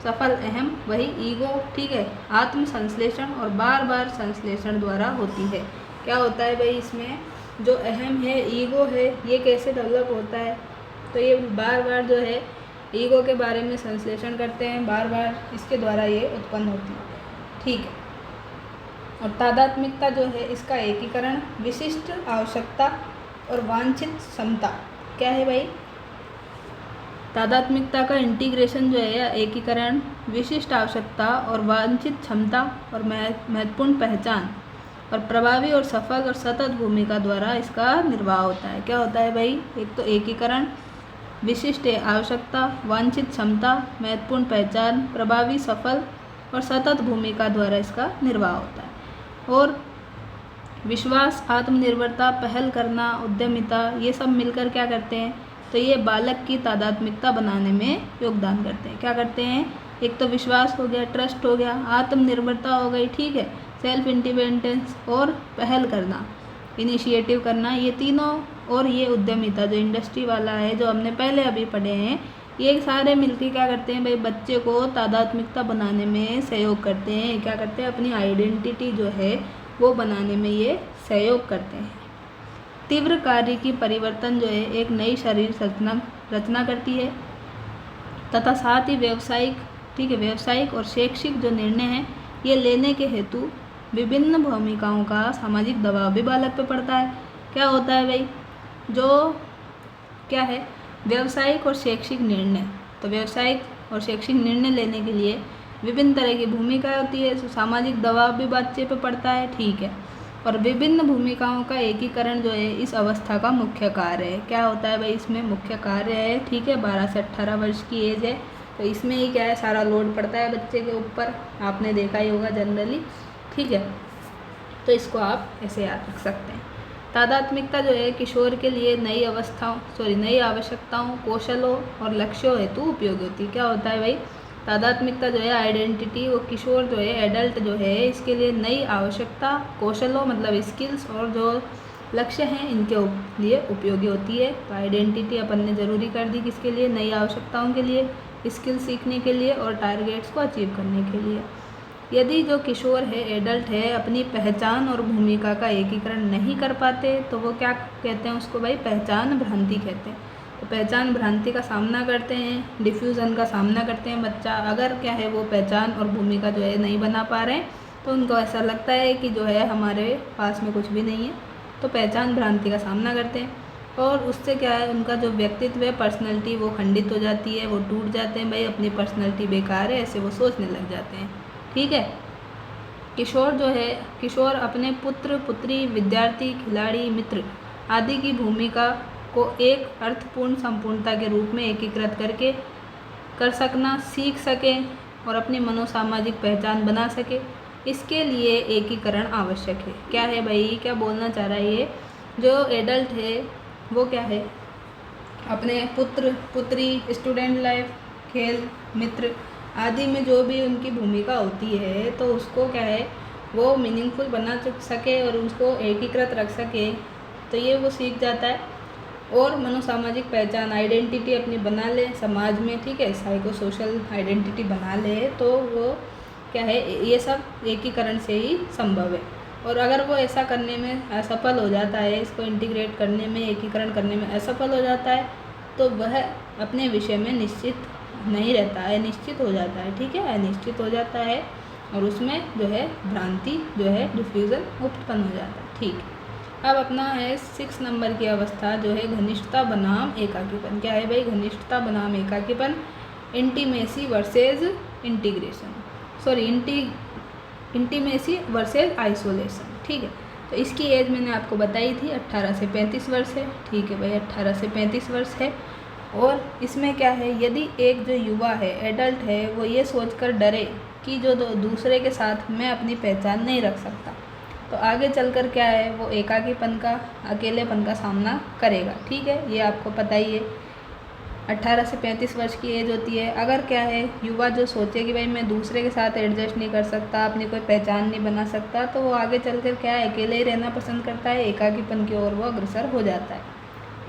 सफल अहम वही ईगो, ठीक है, आत्म संश्लेषण और बार बार संश्लेषण द्वारा होती है। क्या होता है भाई, इसमें जो अहम है, ईगो है, ये कैसे डेवलप होता है, तो ये बार बार जो है ईगो के बारे में संश्लेषण करते हैं, बार बार इसके द्वारा ये उत्पन्न होती है, ठीक है। और तादात्मिकता जो है इसका एकीकरण, विशिष्ट आवश्यकता और वांछित क्षमता, क्या है भाई, तादात्मिकता का इंटीग्रेशन जो है या एकीकरण, विशिष्ट आवश्यकता और वांछित क्षमता और महत्वपूर्ण पहचान और प्रभावी और सफल और सतत भूमिका द्वारा इसका निर्वाह होता है। क्या होता है भाई, एक तो एकीकरण, विशिष्ट आवश्यकता, वांछित क्षमता, महत्वपूर्ण पहचान, प्रभावी सफल और सतत भूमिका द्वारा इसका निर्वाह होता है। और विश्वास, आत्मनिर्भरता, पहल करना, उद्यमिता, ये सब मिलकर क्या करते हैं, तो ये बालक की तादात्मिकता बनाने में योगदान करते हैं। क्या करते हैं, एक तो विश्वास हो गया, ट्रस्ट हो गया, आत्मनिर्भरता हो गई, ठीक है, सेल्फ इंडिपेंडेंस और पहल करना, इनिशिएटिव करना, ये तीनों, और ये उद्यमिता जो इंडस्ट्री वाला है जो हमने पहले अभी पढ़े हैं, ये सारे मिलकर क्या करते हैं भाई, बच्चे को तादात्मिकता बनाने में सहयोग करते हैं। क्या करते हैं, अपनी आइडेंटिटी जो है वो बनाने में ये सहयोग करते हैं। तीव्र कार्य की परिवर्तन जो है एक नई शरीर रचना करती है तथा साथ ही व्यावसायिक, ठीक है, व्यावसायिक और शैक्षिक जो निर्णय हैं ये लेने के हेतु विभिन्न भूमिकाओं का सामाजिक दबाव भी बालक पे पड़ता है। क्या होता है भाई, जो क्या है, व्यावसायिक और शैक्षिक निर्णय, तो व्यावसायिक और शैक्षिक निर्णय लेने के लिए विभिन्न तरह की भूमिकाएं होती है, तो सामाजिक दबाव भी बच्चे पे पड़ता है, ठीक है। और विभिन्न भूमिकाओं का एकीकरण जो है इस अवस्था का मुख्य कार्य है। क्या होता है भाई, इसमें मुख्य कार्य है, ठीक है, 12 से 18 वर्ष की एज है, तो इसमें ही क्या है, सारा लोड पड़ता है बच्चे के ऊपर, आपने देखा ही होगा जनरली, ठीक है। तो इसको आप ऐसे याद रख सकते हैं। तादात्मिकता जो है किशोर के लिए नई आवश्यकताओं, कौशलों और लक्ष्यों हेतु उपयोगी होती है। क्या होता है भाई, तादात्मिकता जो है आइडेंटिटी, वो किशोर जो है एडल्ट जो है इसके लिए नई आवश्यकता, कौशलों मतलब स्किल्स और जो लक्ष्य हैं इनके लिए उपयोगी होती है। तो आइडेंटिटी अपन ने ज़रूरी कर दी किसके लिए, नई आवश्यकताओं के लिए, स्किल सीखने के लिए और टारगेट्स को अचीव करने के लिए। यदि जो किशोर है, एडल्ट है, अपनी पहचान और भूमिका का एकीकरण नहीं कर पाते तो वो क्या कहते हैं उसको भाई, पहचान भ्रांति कहते हैं। तो पहचान भ्रांति का सामना करते हैं, डिफ्यूज़न का सामना करते हैं बच्चा। अगर क्या है वो पहचान और भूमिका जो है नहीं बना पा रहे हैं तो उनको ऐसा लगता है कि जो है हमारे पास में कुछ भी नहीं है, तो पहचान भ्रांति का सामना करते हैं। और उससे क्या है, उनका जो व्यक्तित्व है, पर्सनैलिटी, वो खंडित हो जाती है, वो टूट जाते हैं, भाई अपनी पर्सनैलिटी बेकार है, ऐसे वो सोचने लग जाते हैं। ठीक है। किशोर जो है, किशोर अपने पुत्र, पुत्री, विद्यार्थी, खिलाड़ी, मित्र आदि की भूमिका को एक अर्थपूर्ण संपूर्णता के रूप में एकीकृत करके कर सकना सीख सके और अपनी मनोसामाजिक पहचान बना सके। इसके लिए एकीकरण आवश्यक है। क्या है भाई, क्या बोलना चाह रहा है ये, जो एडल्ट है वो क्या है, अपने पुत्र, पुत्री, स्टूडेंट लाइफ, खेल, मित्र आदि में जो भी उनकी भूमिका होती है तो उसको क्या है वो मीनिंगफुल बना सके और उसको एकीकृत रख सके, तो ये वो सीख जाता है। और मनोसामाजिक पहचान, आइडेंटिटी अपनी बना ले समाज में, ठीक है, साइको सोशल आइडेंटिटी बना ले, तो वो क्या है, ये सब एकीकरण से ही संभव है। और अगर वो ऐसा करने में असफल हो जाता है, इसको इंटीग्रेट करने में, एकीकरण करने में असफल हो जाता है, तो वह अपने विषय में निश्चित नहीं रहता है, अनिश्चित हो जाता है। ठीक है, अनिश्चित हो जाता है और उसमें जो है भ्रांति जो है, डिफ्यूज़न उत्पन्न हो जाता है। ठीक है। अब अपना है 6 नंबर की अवस्था जो है घनिष्ठता बनाम एकाकीपन। क्या है भाई, घनिष्ठता बनाम एकाकीपन, intimacy versus integration, sorry intimacy versus isolation. ठीक है। तो इसकी एज मैंने आपको बताई थी 18 से 35 वर्ष है। ठीक है भाई, 18 से 35 वर्ष है। और इसमें क्या है, यदि एक जो युवा है, एडल्ट है, वो ये सोचकर डरे कि जो दूसरे के साथ मैं अपनी पहचान नहीं रख सकता, तो आगे चलकर क्या है वो एकाकीपन का, अकेलेपन का सामना करेगा। ठीक है, ये आपको पता ही है। 18 से 35 वर्ष की एज होती है। अगर क्या है युवा जो सोचे कि भाई मैं दूसरे के साथ एडजस्ट नहीं कर सकता, अपनी कोई पहचान नहीं बना सकता, तो वो आगे चलकर क्या है अकेले ही रहना पसंद करता है, एकाकीपन की ओर वो अग्रसर हो जाता है।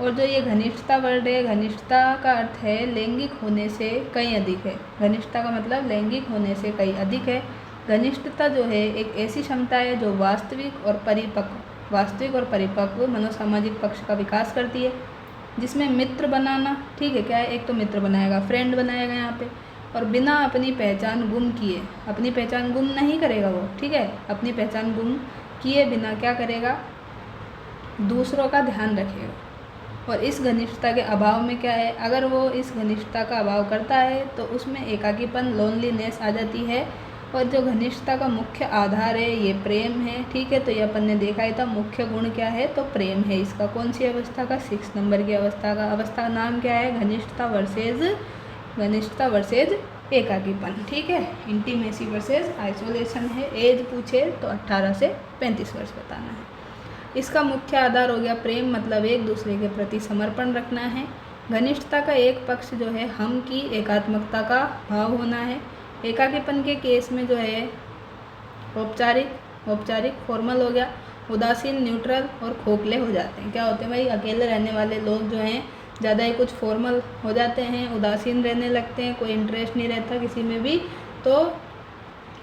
और जो ये घनिष्ठता वर्ड है, घनिष्ठता का अर्थ है लैंगिक होने से कहीं अधिक है। घनिष्ठता का मतलब लैंगिक होने से कहीं अधिक है। घनिष्ठता जो है एक ऐसी क्षमता है जो वास्तविक और परिपक्व मनोसामाजिक पक्ष का विकास करती है, जिसमें मित्र बनाना, ठीक है, क्या है, एक तो मित्र बनाएगा, फ्रेंड बनाएगा यहाँ पे, और बिना अपनी पहचान गुम किए, अपनी पहचान गुम नहीं करेगा वो, ठीक है, अपनी पहचान गुम किए बिना क्या करेगा, दूसरों का ध्यान रखेगा। और इस घनिष्ठता के अभाव में क्या है, अगर वो इस घनिष्ठता का अभाव करता है तो उसमें एकाकीपन, लोनलीनेस आ जाती है। और जो घनिष्ठता का मुख्य आधार है ये प्रेम है। ठीक है, तो ये अपन ने देखा ही था, मुख्य गुण क्या है, तो प्रेम है इसका। कौन सी अवस्था का, 6 नंबर की अवस्था का। अवस्था का नाम क्या है, घनिष्ठता वर्सेज एकाकीपन। ठीक है, इंटीमेसी वर्सेज आइसोलेशन है। एज पूछे तो 18 से 35 वर्ष बताना है। इसका मुख्य आधार हो गया प्रेम, मतलब एक दूसरे के प्रति समर्पण रखना है। घनिष्ठता का एक पक्ष जो है हम की एकात्मकता का भाव होना है। एकाकीपन के केस में जो है औपचारिक फॉर्मल हो गया, उदासीन न्यूट्रल और खोखले हो जाते हैं। क्या होते हैं भाई, अकेले रहने वाले लोग जो हैं ज़्यादा ही कुछ फॉर्मल हो जाते हैं, उदासीन रहने लगते हैं, कोई इंटरेस्ट नहीं रहता किसी में भी, तो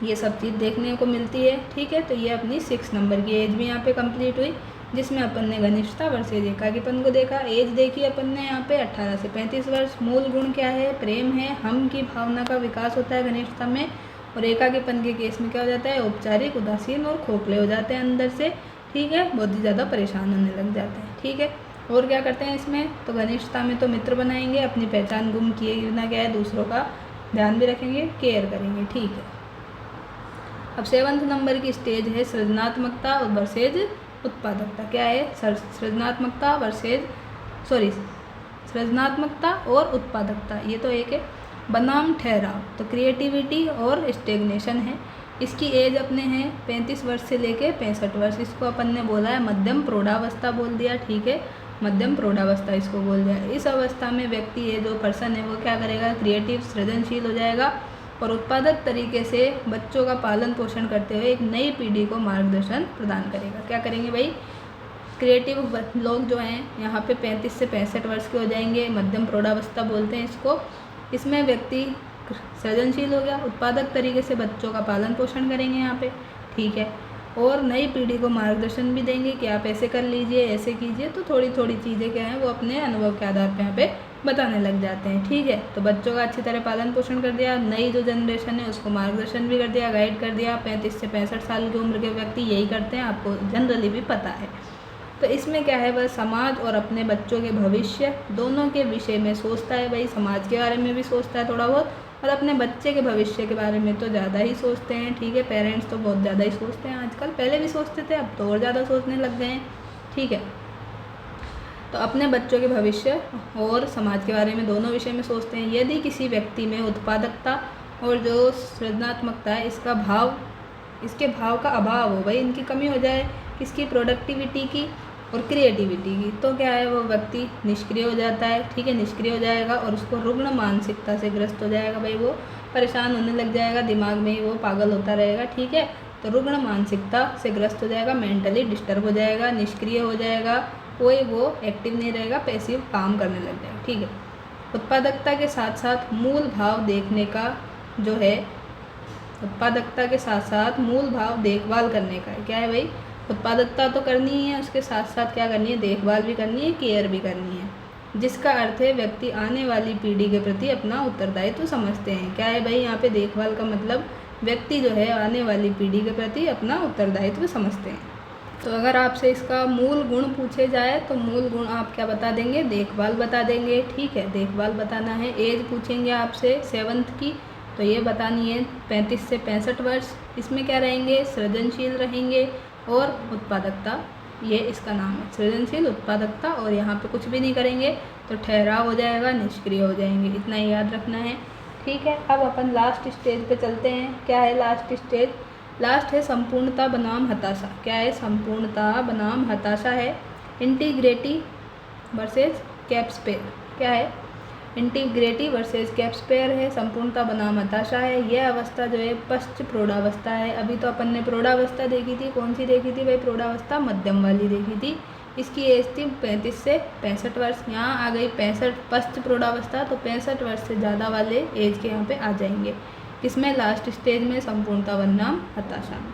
ये सब चीज़ देखने को मिलती है। ठीक है, तो ये अपनी 6 नंबर की एज भी यहाँ पे कंप्लीट हुई, जिसमें अपन ने घनिष्ठता वर्सेज एकाकीपन को देखा। एज देखी अपन ने यहाँ पे 18 से 35 वर्ष। मूल गुण क्या है, प्रेम है, हम की भावना का विकास होता है घनिष्ठता में। और एकाकीपन के केस में क्या हो जाता है, औपचारिक, उदासीन और खोखले हो जाते हैं अंदर से। ठीक है, बहुत ही ज़्यादा परेशान होने लग जाते हैं। ठीक है, और क्या करते हैं इसमें, तो घनिष्ठता में तो मित्र बनाएंगे, अपनी पहचान गुम किए बिना क्या है दूसरों का ध्यान भी रखेंगे, केयर करेंगे। ठीक है, अब 7 नंबर की स्टेज है सृजनात्मकता वर्सेज उत्पादकता। क्या है, सृजनात्मकता और उत्पादकता, ये तो एक है। बनाम ठहराव, तो क्रिएटिविटी और स्टेग्नेशन है। इसकी एज अपने हैं 35 वर्ष से लेके 65 वर्ष। इसको अपन ने बोला है मध्यम प्रौढ़ावस्था बोल दिया। ठीक है, मध्यम प्रौढ़ावस्था इसको बोल दिया। इस अवस्था में व्यक्ति है, जो पर्सन है, वो क्या करेगा, क्रिएटिव, सृजनशील हो जाएगा और उत्पादक तरीके से बच्चों का पालन पोषण करते हुए एक नई पीढ़ी को मार्गदर्शन प्रदान करेगा। क्या करेंगे भाई, क्रिएटिव लोग जो हैं यहाँ पे 35 से 65 वर्ष के हो जाएंगे, मध्यम प्रौढ़ावस्था बोलते हैं इसको। इसमें व्यक्ति सृजनशील हो गया, उत्पादक तरीके से बच्चों का पालन पोषण करेंगे यहाँ पे, ठीक है, और नई पीढ़ी को मार्गदर्शन भी देंगे कि आप ऐसे कर लीजिए, ऐसे कीजिए। तो थोड़ी थोड़ी चीज़ें क्या हैं वो अपने अनुभव के आधार पर यहाँ पे बताने लग जाते हैं, ठीक है। तो बच्चों का अच्छी तरह पालन पोषण कर दिया, नई जो जनरेशन है उसको मार्गदर्शन भी कर दिया, गाइड कर दिया। 35 से 65 साल की उम्र के व्यक्ति यही करते हैं, आपको जनरली भी पता है। तो इसमें क्या है, वह समाज और अपने बच्चों के भविष्य दोनों के विषय में सोचता है। भाई समाज के बारे में भी सोचता है थोड़ा बहुत, और अपने बच्चे के भविष्य के बारे में तो ज़्यादा ही सोचते हैं, ठीक है। पेरेंट्स तो बहुत ज़्यादा ही सोचते हैं आजकल, पहले भी सोचते थे, अब तो और ज़्यादा सोचने लग गए हैं, ठीक है। तो अपने बच्चों के भविष्य और समाज के बारे में दोनों विषय में सोचते हैं। यदि किसी व्यक्ति में उत्पादकता और जो सृजनात्मकता है इसके भाव का अभाव हो, भाई इनकी कमी हो जाए, किसकी, प्रोडक्टिविटी की और क्रिएटिविटी की, तो क्या है, वो व्यक्ति निष्क्रिय हो जाता है, ठीक है, निष्क्रिय हो जाएगा और उसको रुग्ण मानसिकता से ग्रस्त हो जाएगा। भाई वो परेशान होने लग जाएगा, दिमाग में ही वो पागल होता रहेगा, ठीक है। तो रुग्ण मानसिकता से ग्रस्त हो जाएगा, मेंटली डिस्टर्ब हो जाएगा, निष्क्रिय हो जाएगा, कोई वो एक्टिव नहीं रहेगा, पैसिव काम करने लग जाएगा, ठीक है। उत्पादकता के साथ साथ मूल भाव देखने का जो है, उत्पादकता के साथ साथ मूल भाव देखभाल करने का है। क्या है भाई, उत्पादकता तो करनी ही है, उसके साथ साथ क्या करनी है, देखभाल भी करनी है, केयर भी करनी है, जिसका अर्थ है व्यक्ति आने वाली पीढ़ी के प्रति अपना उत्तरदायित्व समझते हैं। क्या है भाई, यहाँ पे देखभाल का मतलब व्यक्ति जो है आने वाली पीढ़ी के प्रति अपना उत्तरदायित्व समझते हैं। तो अगर आपसे इसका मूल गुण पूछे जाए तो मूल गुण आप क्या बता देंगे, देखभाल बता देंगे, ठीक है, देखभाल बताना है। एज पूछेंगे आपसे 7th की, तो ये बतानी है 35 से 65 वर्ष। इसमें क्या रहेंगे, सृजनशील रहेंगे और उत्पादकता, ये इसका नाम है, सृजनशील, उत्पादकता, और यहाँ पे कुछ भी नहीं करेंगे तो ठहराव हो जाएगा, निष्क्रिय हो जाएंगे, इतना ही याद रखना है, ठीक है। अब अपन लास्ट स्टेज पे चलते हैं। क्या है लास्ट स्टेज, लास्ट है संपूर्णता बनाम हताशा। क्या है, संपूर्णता बनाम हताशा है। Integrity versus despair. क्या है, इंटीग्रिटी वर्सेस कैप्सपेयर है, संपूर्णता बनाम हताशा है। यह अवस्था जो है पश्च प्रौढ़ावस्था है। अभी तो अपन ने प्रौढ़ावस्था देखी थी, कौन सी देखी थी भाई, प्रौढ़ावस्था मध्यम वाली देखी थी। इसकी एज थी 35 से 65 वर्ष। यहाँ आ गई 65 पश्च प्रौढ़ावस्था, तो 65 वर्ष से ज़्यादा वाले एज के यहाँ पे आ जाएंगे। इसमें लास्ट स्टेज में संपूर्णता बनाम हताशा में।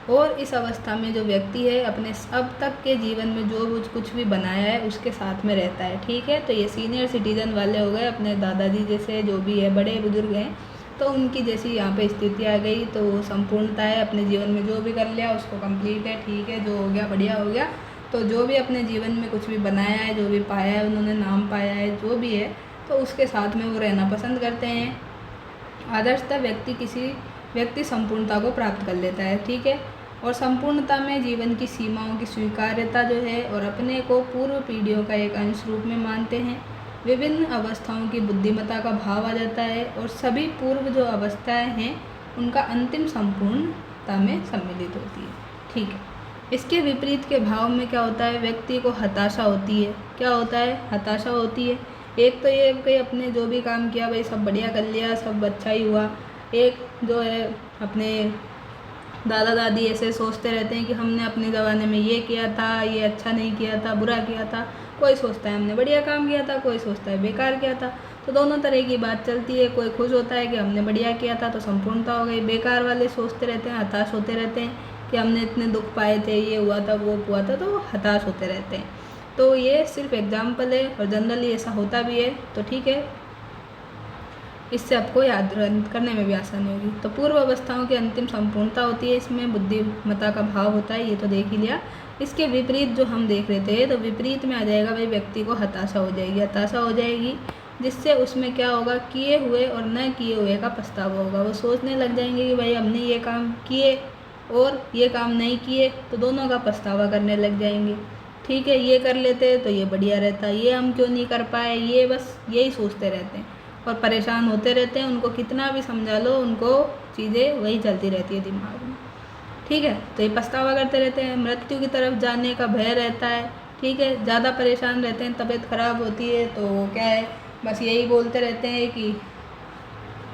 और इस अवस्था में जो व्यक्ति है अपने अब तक के जीवन में जो कुछ भी बनाया है उसके साथ में रहता है, ठीक है। तो ये सीनियर सिटीजन वाले हो गए, अपने दादाजी जैसे जो भी है बड़े बुजुर्ग हैं, तो उनकी जैसी यहाँ पे स्थिति आ गई, तो वो संपूर्णता है, अपने जीवन में जो भी कर लिया उसको कंप्लीट है, ठीक है, जो हो गया बढ़िया हो गया। तो जो भी अपने जीवन में कुछ भी बनाया है, जो भी पाया है, उन्होंने नाम पाया है, जो भी है, तो उसके साथ में वो रहना पसंद करते हैं। आदर्शतः व्यक्ति संपूर्णता को प्राप्त कर लेता है, ठीक है। और संपूर्णता में जीवन की सीमाओं की स्वीकार्यता जो है और अपने को पूर्व पीढ़ियों का एक अंश रूप में मानते हैं। विभिन्न अवस्थाओं की बुद्धिमत्ता का भाव आ जाता है और सभी पूर्व जो अवस्थाएं हैं उनका अंतिम संपूर्णता में सम्मिलित होती है, ठीक है। इसके विपरीत के भाव में क्या होता है, व्यक्ति को हताशा होती है। क्या होता है, हताशा होती है। एक तो ये कि अपने जो भी काम किया भाई सब बढ़िया कर लिया, सब अच्छा ही हुआ। एक जो है अपने दादा दादी ऐसे सोचते रहते हैं कि हमने अपने ज़माने में ये किया था, ये अच्छा नहीं किया था, बुरा किया था। कोई सोचता है हमने बढ़िया काम किया था, कोई सोचता है बेकार किया था। तो दोनों तरह की बात चलती है। कोई खुश होता है कि हमने बढ़िया किया था तो संपूर्णता हो गई, बेकार वाले सोचते रहते हैं, हताश होते रहते हैं कि हमने इतने दुख पाए थे, ये हुआ था, वो हुआ था, तो हताश होते रहते हैं। तो ये सिर्फ एग्जाम्पल है और जनरली ऐसा होता भी है, तो ठीक है, इससे आपको याद करने में भी आसानी होगी। तो पूर्व अवस्थाओं की अंतिम संपूर्णता होती है, इसमें बुद्धिमत्ता का भाव होता है, ये तो देख ही लिया। इसके विपरीत जो हम देख रहे थे, तो विपरीत में आ जाएगा भाई व्यक्ति को हताशा हो जाएगी। हताशा हो जाएगी जिससे उसमें क्या होगा, किए हुए और न किए हुए का पछतावा होगा। वो सोचने लग जाएंगे कि भाई हमने ये काम किए और ये काम नहीं किए, तो दोनों का पछतावा करने लग जाएंगे, ठीक है। ये कर लेते तो ये बढ़िया रहता, ये हम क्यों नहीं कर पाए, ये बस यही सोचते रहते हैं और परेशान होते रहते हैं। उनको कितना भी समझा लो, उनको चीज़ें वही चलती रहती है दिमाग में, ठीक है। तो ये पछतावा करते रहते हैं, मृत्यु की तरफ जाने का भय रहता है, ठीक है। ज़्यादा परेशान रहते हैं, तबीयत खराब होती है, तो क्या है, बस यही बोलते रहते हैं कि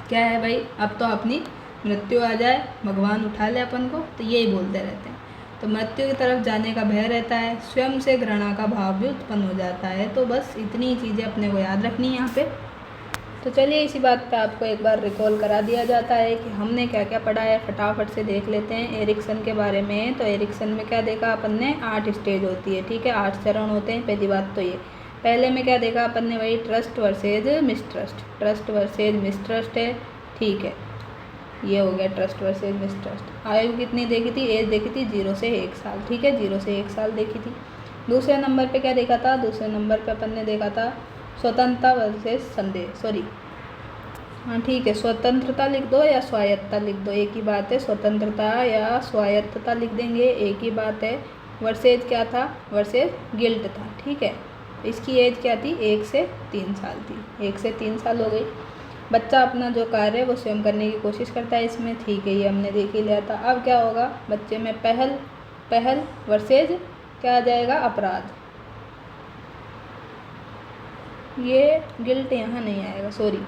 क्या है भाई, अब तो अपनी मृत्यु आ जाए, भगवान उठा ले अपन को, तो यही बोलते रहते हैं। तो मृत्यु की तरफ जाने का भय रहता है, स्वयं से घृणा का भाव भी उत्पन्न हो जाता है। तो बस इतनी ही चीज़ें अपने को याद रखनी है यहाँ पे। तो चलिए इसी बात पे आपको एक बार रिकॉल करा दिया जाता है कि हमने क्या क्या पढ़ा है, फटाफट से देख लेते हैं एरिक्सन के बारे में। तो एरिक्सन में क्या देखा अपन ने, 8 स्टेज होती है, ठीक है, 8 चरण होते हैं। पहली बात तो ये, पहले में क्या देखा अपन ने, वही trust versus mistrust, trust versus mistrust है, ठीक है, ये हो गया ट्रस्ट वर्सेज मिसट्रस्ट। आयु कितनी देखी थी, एज देखी थी 0 से 1 साल, ठीक है, 0 से 1 साल देखी थी। दूसरे नंबर पे क्या देखा था, दूसरे नंबर पे अपन ने देखा था स्वतंत्रता वर्सेज संदेह, सॉरी हाँ ठीक है, स्वतंत्रता लिख दो या स्वायत्तता लिख दो, एक ही बात है, स्वतंत्रता या स्वायत्तता लिख देंगे, एक ही बात है। वर्सेज क्या था, वर्सेज गिल्ट था, ठीक है। इसकी एज क्या थी, 1 से 3 साल थी, 1 से 3 साल हो गई। बच्चा अपना जो कार्य है वो स्वयं करने की कोशिश करता है इसमें, ठीक है, ये हमने देख ही लिया था। अब क्या होगा, बच्चे में पहल वर्सेज क्या आ जाएगा, अपराध, ये गिल्ट यहाँ नहीं आएगा, सॉरी,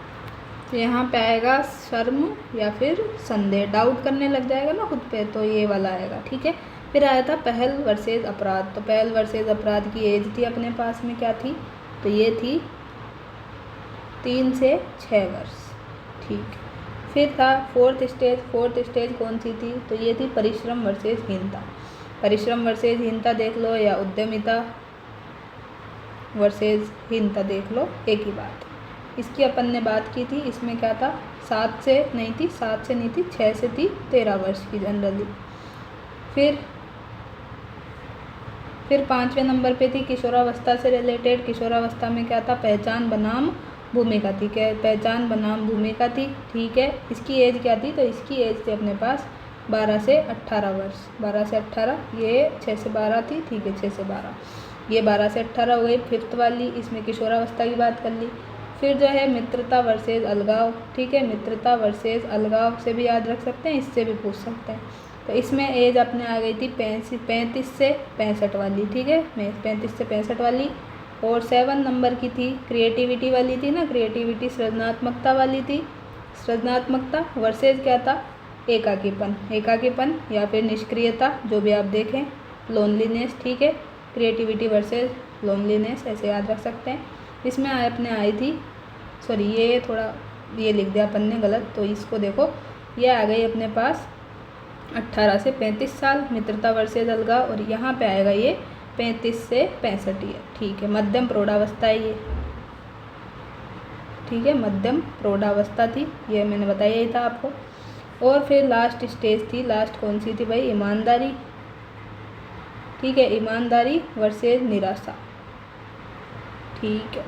तो यहाँ पे आएगा शर्म या फिर संदेह, डाउट करने लग जाएगा ना खुद पे, तो ये वाला आएगा, ठीक है। फिर आया था पहल वर्सेज अपराध, तो पहल वर्सेज अपराध की एज थी अपने पास में क्या थी, तो ये थी 3 से 6 वर्ष, ठीक। फिर था फोर्थ स्टेज कौन सी थी, तो ये थी परिश्रम वर्सेज हीनता, परिश्रम वर्सेज हीनता देख लो, या उद्यमिता वर्सेज हीनता देख लो, एक ही बात। इसकी अपन ने बात की थी, इसमें क्या था, 7 से नहीं थी, 6 से थी 13 वर्ष की जनरली। फिर 5वें नंबर पे थी किशोरावस्था से रिलेटेड, किशोरावस्था में क्या था, पहचान बनाम भूमिका थी, क्या पहचान बनाम भूमिका थी, ठीक है। इसकी एज क्या थी, तो इसकी एज थी अपने पास 12 से 18 वर्ष, 12 से 18, ये 6 से 12 थी, ठीक है, 6 से 12, ये 12 से 18 हो गई। 5th वाली, इसमें किशोरावस्था की बात कर ली। फिर जो है मित्रता वर्सेज अलगाव, ठीक है, मित्रता वर्सेज अलगाव से भी याद रख सकते हैं, इससे भी पूछ सकते हैं। तो इसमें एज अपने आ गई थी 35 से 65 वाली, ठीक है, 35 से 65 वाली। और 7 नंबर की थी क्रिएटिविटी वाली थी ना, क्रिएटिविटी सृजनात्मकता वाली थी, सृजनात्मकता वर्सेज क्या था, एकाकीपन या फिर निष्क्रियता, जो भी आप देखें, लोनलीनेस, ठीक है, क्रिएटिविटी वर्सेज लोनलीनेस, ऐसे याद रख सकते हैं। इसमें अपने आई थी, सॉरी ये थोड़ा ये लिख दिया अपन ने गलत, तो इसको देखो, ये आ गई अपने पास 18 से 35 साल मित्रता वर्सेज अलगाव, और यहाँ पे आएगा ये 35 से 65 ईयर, ठीक है, मध्यम प्रौढ़ावस्था है ये, ठीक है, मध्यम प्रौढ़ावस्था थी, ये मैंने बताया ही था आपको। और फिर लास्ट स्टेज थी, लास्ट कौन सी थी भाई, ईमानदारी, ठीक है, ईमानदारी वर्सेज निराशा, ठीक है।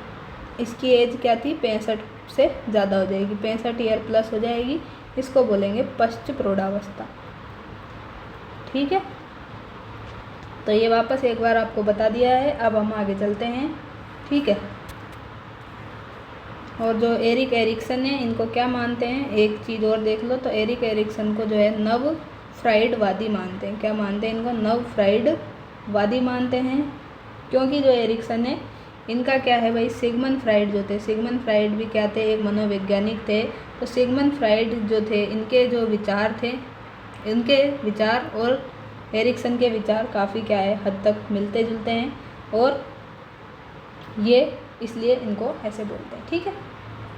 इसकी एज क्या थी, 65 से ज़्यादा हो जाएगी, 65 ईयर प्लस हो जाएगी, इसको बोलेंगे पश्च प्रौढ़ावस्था, ठीक है। तो ये वापस एक बार आपको बता दिया है, अब हम आगे चलते हैं, ठीक है। और जो एरिक एरिक्सन है, इनको क्या मानते हैं, एक चीज़ और देख लो, तो एरिक एरिक्सन को जो है नव फ्राइडवादी मानते हैं, क्या मानते हैं इनको, नव फ्राइडवादी मानते हैं, क्योंकि जो एरिक्सन है इनका क्या है भाई, सिगमंड फ्राइड जो थे, सिगमंड फ्राइड भी क्या थे, एक मनोवैज्ञानिक थे, तो सिगमंड फ्राइड जो थे, इनके जो विचार थे, इनके विचार और एरिक्सन के विचार काफ़ी क्या है, हद तक मिलते जुलते हैं, और ये इसलिए इनको ऐसे बोलते हैं, ठीक है।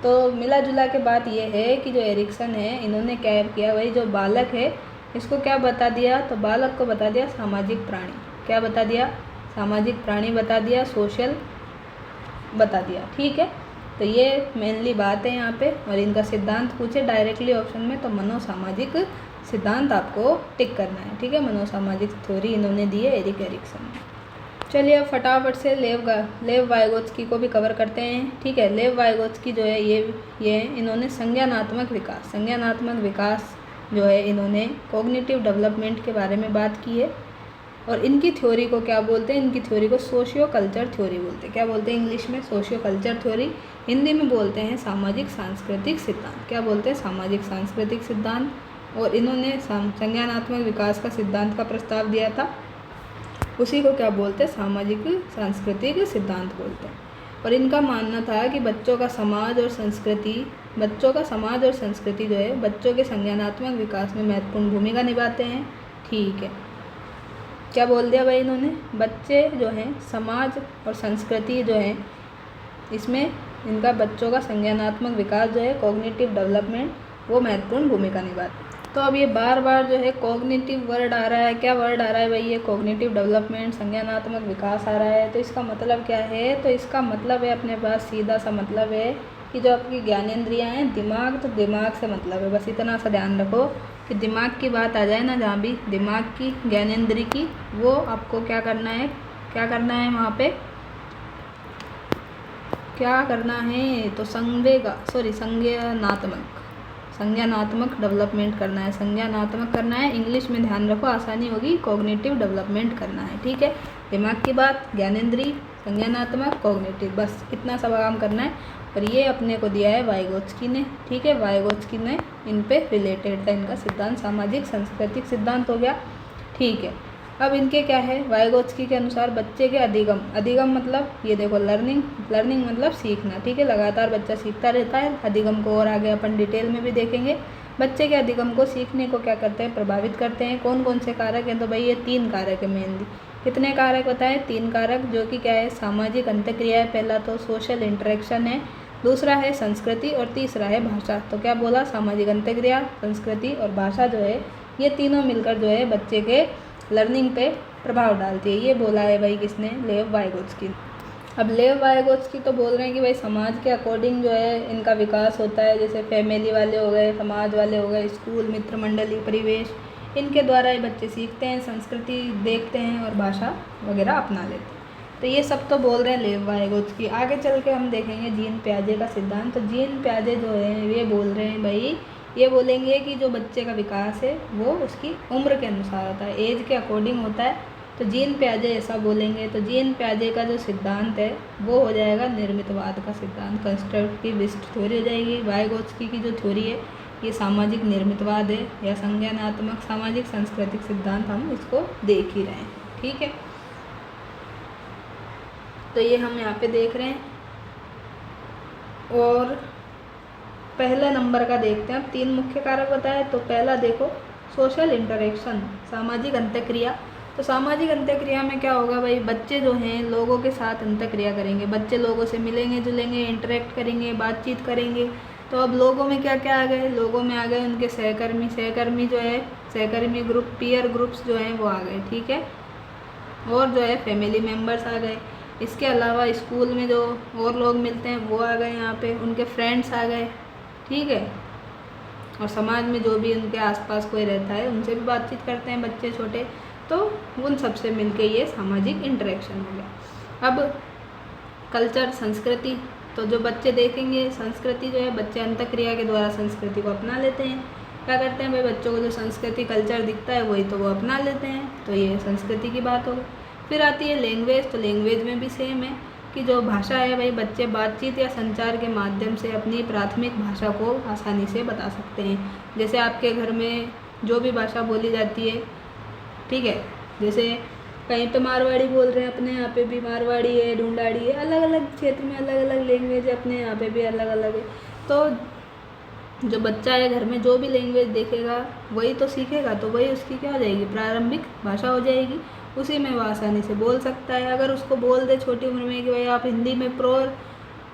तो मिला जुला के बात ये है कि जो एरिक्सन है, इन्होंने क्या किया भाई, जो बालक है इसको क्या बता दिया, तो बालक को बता दिया सामाजिक प्राणी, क्या बता दिया, सामाजिक प्राणी बता दिया, सोशल बता दिया, ठीक है। तो ये मेनली बात है यहाँ पे, और इनका सिद्धांत पूछे डायरेक्टली ऑप्शन में, तो मनोसामाजिक सिद्धांत आपको टिक करना है, ठीक है, मनोसामाजिक थ्योरी इन्होंने दी है एरिक एरिक्सन ने। चलिए अब फटाफट से लेव वाइगोत्स्की को भी कवर करते हैं, ठीक है। लेव वाइगोत्स्की जो है ये इन्होंने संज्ञानात्मक विकास जो है, इन्होंने कॉग्निटिव डेवलपमेंट के बारे में बात की है, और इनकी थ्योरी को क्या बोलते हैं, इनकी थ्योरी को सोशियो कल्चर थ्योरी बोलते हैं, क्या बोलते हैं इंग्लिश में, सोशियो कल्चर थ्योरी, हिंदी में बोलते हैं सामाजिक सांस्कृतिक सिद्धांत, क्या बोलते हैं, सामाजिक सांस्कृतिक सिद्धांत। और इन्होंने संज्ञानात्मक विकास का सिद्धांत का प्रस्ताव दिया था, उसी को क्या बोलते हैं, सामाजिक सांस्कृतिक सिद्धांत बोलते हैं। और इनका मानना था कि बच्चों का समाज और संस्कृति जो है बच्चों के संज्ञानात्मक विकास में महत्वपूर्ण भूमिका निभाते हैं, ठीक है। क्या बोल दिया भाई इन्होंने, बच्चे जो हैं समाज और संस्कृति जो है इसमें इनका बच्चों का संज्ञानात्मक विकास जो है कॉग्निटिव डेवलपमेंट वो महत्वपूर्ण भूमिका निभाता है। तो अब ये बार बार जो है कॉग्निटिव वर्ड आ रहा है, क्या वर्ड आ रहा है भाई, ये कॉग्निटिव डेवलपमेंट संज्ञानात्मक विकास आ रहा है। तो इसका मतलब क्या है, तो इसका मतलब है अपने पास सीधा सा मतलब है कि जो आपकी ज्ञानेंद्रियाँ हैं दिमाग, तो दिमाग से मतलब है, बस इतना सा ध्यान रखो कि दिमाग की बात आ जाए ना जहाँ भी दिमाग की ज्ञानेंद्रिय की, वो आपको क्या करना है, क्या करना है वहाँ पे, क्या करना है, तो संज्ञानात्मक डेवलपमेंट करना है, संज्ञानात्मक करना है। इंग्लिश में ध्यान रखो आसानी होगी, कॉग्निटिव डेवलपमेंट करना है, ठीक है। दिमाग की बात, ज्ञानेंद्रिय, संज्ञानात्मक, कॉग्निटिव, बस इतना सब काम करना है। और ये अपने को दिया है वाइगोत्स्की ने, ठीक है। वाइगोत्स्की ने इन पे रिलेटेड था, इनका सिद्धांत सामाजिक सांस्कृतिक सिद्धांत हो गया, ठीक है। अब इनके क्या है, वाइगोत्स्की के अनुसार बच्चे के अधिगम मतलब ये देखो लर्निंग मतलब सीखना, ठीक है। लगातार बच्चा सीखता रहता है। अधिगम को और आगे अपन डिटेल में भी देखेंगे। बच्चे के अधिगम को सीखने को क्या करते हैं, प्रभावित करते हैं। कौन कौन से कारक हैं, तो भाई ये 3 कारक है मेनली। कितने कारक बताएं, 3 कारक, जो कि क्या है, सामाजिक अंतःक्रिया है पहला, तो सोशल इंटरेक्शन है, दूसरा है संस्कृति और तीसरा है भाषा। तो क्या बोला, सामाजिक अंतःक्रिया, संस्कृति और भाषा जो है ये तीनों मिलकर जो है बच्चे के लर्निंग पे प्रभाव डालती है। ये बोला है भाई किसने, लेव वाइगोत्स्की। अब लेव वाइगोत्स्की तो बोल रहे हैं कि भाई समाज के अकॉर्डिंग जो है इनका विकास होता है, जैसे फैमिली वाले हो गए, समाज वाले हो गए, स्कूल, मित्र मंडली, परिवेश, इनके द्वारा ये बच्चे सीखते हैं, संस्कृति देखते हैं और भाषा वगैरह अपना लेते हैं। तो ये सब तो बोल रहे हैं लेव वाइगोत्स्की। आगे चल के हम देखेंगे जीन पियाजे का सिद्धांत। तो जीन पियाजे जो है ये बोल रहे हैं भाई, ये बोलेंगे कि जो बच्चे का विकास है वो उसकी उम्र के अनुसार होता है, एज के अकॉर्डिंग होता है। तो जीन पियाजे ऐसा बोलेंगे। तो जीन पियाजे का जो सिद्धांत है वो हो जाएगा निर्मितवाद का सिद्धांत, कंस्ट्रक्टिविस्ट थ्योरी हो जाएगी। वाइगोत्स्की की जो थ्योरी है ये सामाजिक निर्मितवाद है या संज्ञानात्मक सामाजिक सांस्कृतिक सिद्धांत, हम इसको देख ही रहे हैं, ठीक है। तो ये हम यहाँ पे देख रहे हैं। और पहले नंबर का देखते हैं, अब 3 मुख्य कारक बताए। तो पहला देखो सोशल इंटरेक्शन, सामाजिक अंतःक्रिया। तो सामाजिक अंतःक्रिया में क्या होगा भाई, बच्चे जो हैं लोगों के साथ अंतःक्रिया करेंगे, बच्चे लोगों से मिलेंगे जुलेंगे, इंटरेक्ट करेंगे, बातचीत करेंगे। तो अब लोगों में क्या क्या आ गए, लोगों में आ गए उनके सहकर्मी जो है, सहकर्मी ग्रुप, पीयर ग्रुप्स जो हैं वो आ गए, ठीक है। और जो है फैमिली मेम्बर्स आ गए। इसके अलावा स्कूल में जो और लोग मिलते हैं वो आ गए यहाँ पे, उनके फ्रेंड्स आ गए, ठीक है। और समाज में जो भी उनके आसपास कोई रहता है उनसे भी बातचीत करते हैं बच्चे छोटे, तो उन सबसे मिलके ये सामाजिक इंटरेक्शन हो गया। अब कल्चर, संस्कृति, तो जो बच्चे देखेंगे संस्कृति जो है, बच्चे अंतःक्रिया के द्वारा संस्कृति को अपना लेते हैं। क्या करते हैं भाई, बच्चों को जो संस्कृति कल्चर दिखता है वही तो वो अपना लेते हैं, तो ये संस्कृति की बात हो गई। फिर आती है लैंग्वेज। तो लैंग्वेज में भी सेम है कि जो भाषा है भाई, बच्चे बातचीत या संचार के माध्यम से अपनी प्राथमिक भाषा को आसानी से बता सकते हैं। जैसे आपके घर में जो भी भाषा बोली जाती है, ठीक है, जैसे कहीं पे मारवाड़ी बोल रहे हैं, अपने यहाँ पे भी मारवाड़ी है, ढूंढाड़ी है, अलग अलग क्षेत्र में अलग अलग लैंग्वेज है, अपने यहाँ पे भी अलग अलग है। तो जो बच्चा है घर में जो भी लैंग्वेज देखेगा वही तो सीखेगा, तो वही उसकी क्या हो जाएगी, प्रारंभिक भाषा हो जाएगी। उसी में वो आसानी से बोल सकता है। अगर उसको बोल दे छोटी उम्र में कि भाई आप हिंदी में प्योर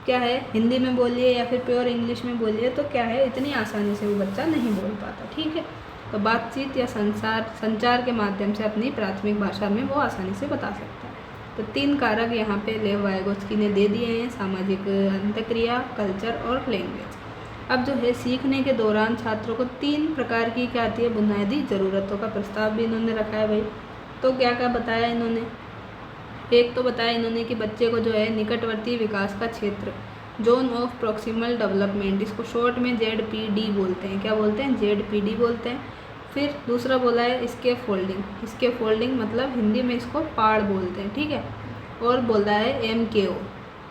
क्या है, हिंदी में बोलिए या फिर प्योर इंग्लिश में बोलिए, तो क्या है, इतनी आसानी से वो बच्चा नहीं बोल पाता, ठीक है। तो बातचीत या संचार के माध्यम से अपनी प्राथमिक भाषा में वो आसानी से बता सकता है। तो 3 कारक यहाँ पे लेव वाइगोत्स्की ने दे दिए हैं, सामाजिक अंतःक्रिया, कल्चर और लैंग्वेज। अब जो है सीखने के दौरान छात्रों को 3 प्रकार की क्या आती है, बुनियादी ज़रूरतों का प्रस्ताव भी इन्होंने रखा है भाई। तो क्या क्या बताया इन्होंने, एक तो बताया इन्होंने कि बच्चे को जो है निकटवर्ती विकास का क्षेत्र, जोन ऑफ प्रॉक्सिमल डेवलपमेंट, इसको शॉर्ट में ZPD बोलते हैं। क्या बोलते हैं, ZPD बोलते हैं। फिर दूसरा बोला है स्कैफोल्डिंग मतलब हिंदी में इसको पाड़ बोलते हैं, ठीक है। और बोला है MKO,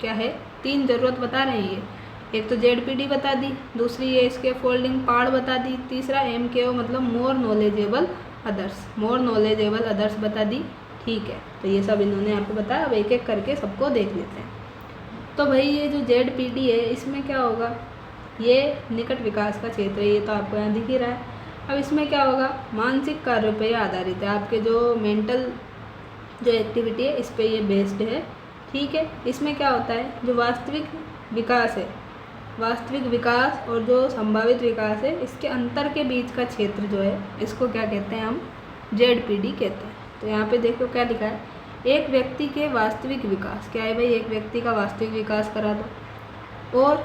क्या है, 3 ज़रूरत बता रहे हैं ये। एक तो ZPD बता दी, दूसरी ये स्कैफोल्डिंग पाड़ बता दी, तीसरा MKO मतलब मोर नॉलेजेबल अदर्स बता दी, ठीक है। तो ये सब इन्होंने आपको बताया। अब एक एक करके सबको देख लेते हैं। तो भाई ये जो ZPD है इसमें क्या होगा, ये निकट विकास का क्षेत्र है, ये तो आपको यहाँ दिख ही रहा है। अब इसमें क्या होगा, मानसिक कार्यों पर आधारित है। आपके जो मेंटल जो एक्टिविटी है इस पे ये बेस्ड है, ठीक है। इसमें क्या होता है, जो वास्तविक विकास है, वास्तविक विकास और जो संभावित विकास है, इसके अंतर के बीच का क्षेत्र जो है इसको क्या कहते हैं हम, ZPD कहते हैं। तो यहाँ पे देखो क्या लिखा है, एक व्यक्ति के वास्तविक विकास, क्या है भाई, एक व्यक्ति का वास्तविक विकास करा दो, और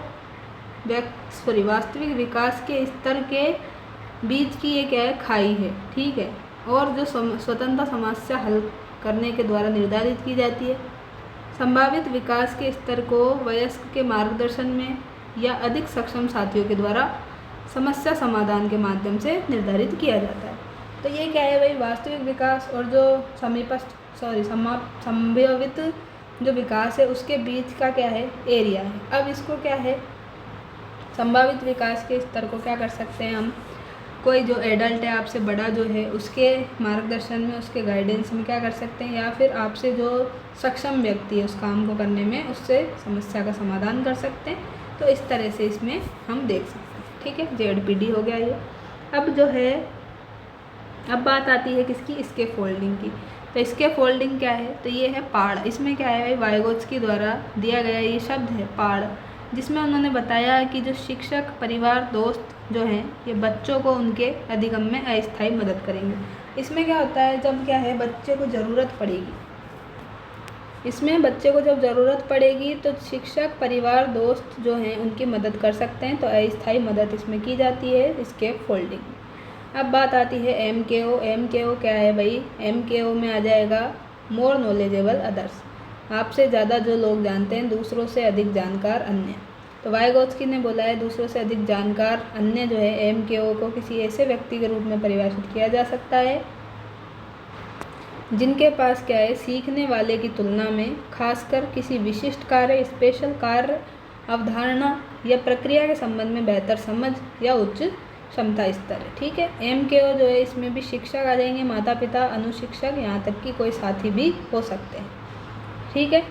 वास्तविक विकास के स्तर के बीच की ये क्या है, खाई है, ठीक है, और जो स्वतंत्र समस्या हल करने के द्वारा निर्धारित की जाती है। संभावित विकास के स्तर को वयस्क के मार्गदर्शन में या अधिक सक्षम साथियों के द्वारा समस्या समाधान के माध्यम से निर्धारित किया जाता है। तो ये क्या है भाई, वास्तविक विकास और जो संभावित जो विकास है उसके बीच का क्या है, एरिया है। अब इसको क्या है, संभावित विकास के स्तर को क्या कर सकते हैं हम, कोई जो एडल्ट है आपसे बड़ा जो है उसके मार्गदर्शन में, उसके गाइडेंस में क्या कर सकते हैं, या फिर आपसे जो सक्षम व्यक्ति है उस काम को करने में, उससे समस्या का समाधान कर सकते हैं। तो इस तरह से इसमें हम देख सकते हैं, ठीक है। ZPD हो गया ये। अब जो है, अब बात आती है किसकी, इसके फोल्डिंग की। तो इसके फोल्डिंग क्या है, तो ये है पाड़। इसमें क्या है, वाइगोत्स्की द्वारा दिया गया ये शब्द है पाड़, जिसमें उन्होंने बताया कि जो शिक्षक, परिवार, दोस्त जो हैं, ये बच्चों को उनके अधिगम में अस्थायी मदद करेंगे। इसमें क्या होता है, जब क्या है बच्चे को ज़रूरत पड़ेगी, इसमें बच्चे को जब ज़रूरत पड़ेगी तो शिक्षक, परिवार, दोस्त जो हैं उनकी मदद कर सकते हैं। तो अस्थायी मदद इसमें की जाती है इसके फोल्डिंग। अब बात आती है MKO। MKO क्या है भाई, MKO में आ जाएगा मोर नॉलेजेबल अदर्स, आपसे ज़्यादा जो लोग जानते हैं, दूसरों से अधिक जानकार अन्य। तो वाइगोत्स्की ने बोला है दूसरों से अधिक जानकार अन्य जो है MKO को किसी ऐसे व्यक्ति के रूप में परिभाषित किया जा सकता है जिनके पास क्या है, सीखने वाले की तुलना में खासकर किसी विशिष्ट कार्य, स्पेशल कार्य, अवधारणा या प्रक्रिया के संबंध में बेहतर समझ या उच्च क्षमता स्तर है, ठीक है। MKO जो है इसमें भी शिक्षक आ जाएंगे, माता पिता, अनुशिक्षक, यहाँ तक कि कोई साथी भी हो सकते हैं, ठीक है।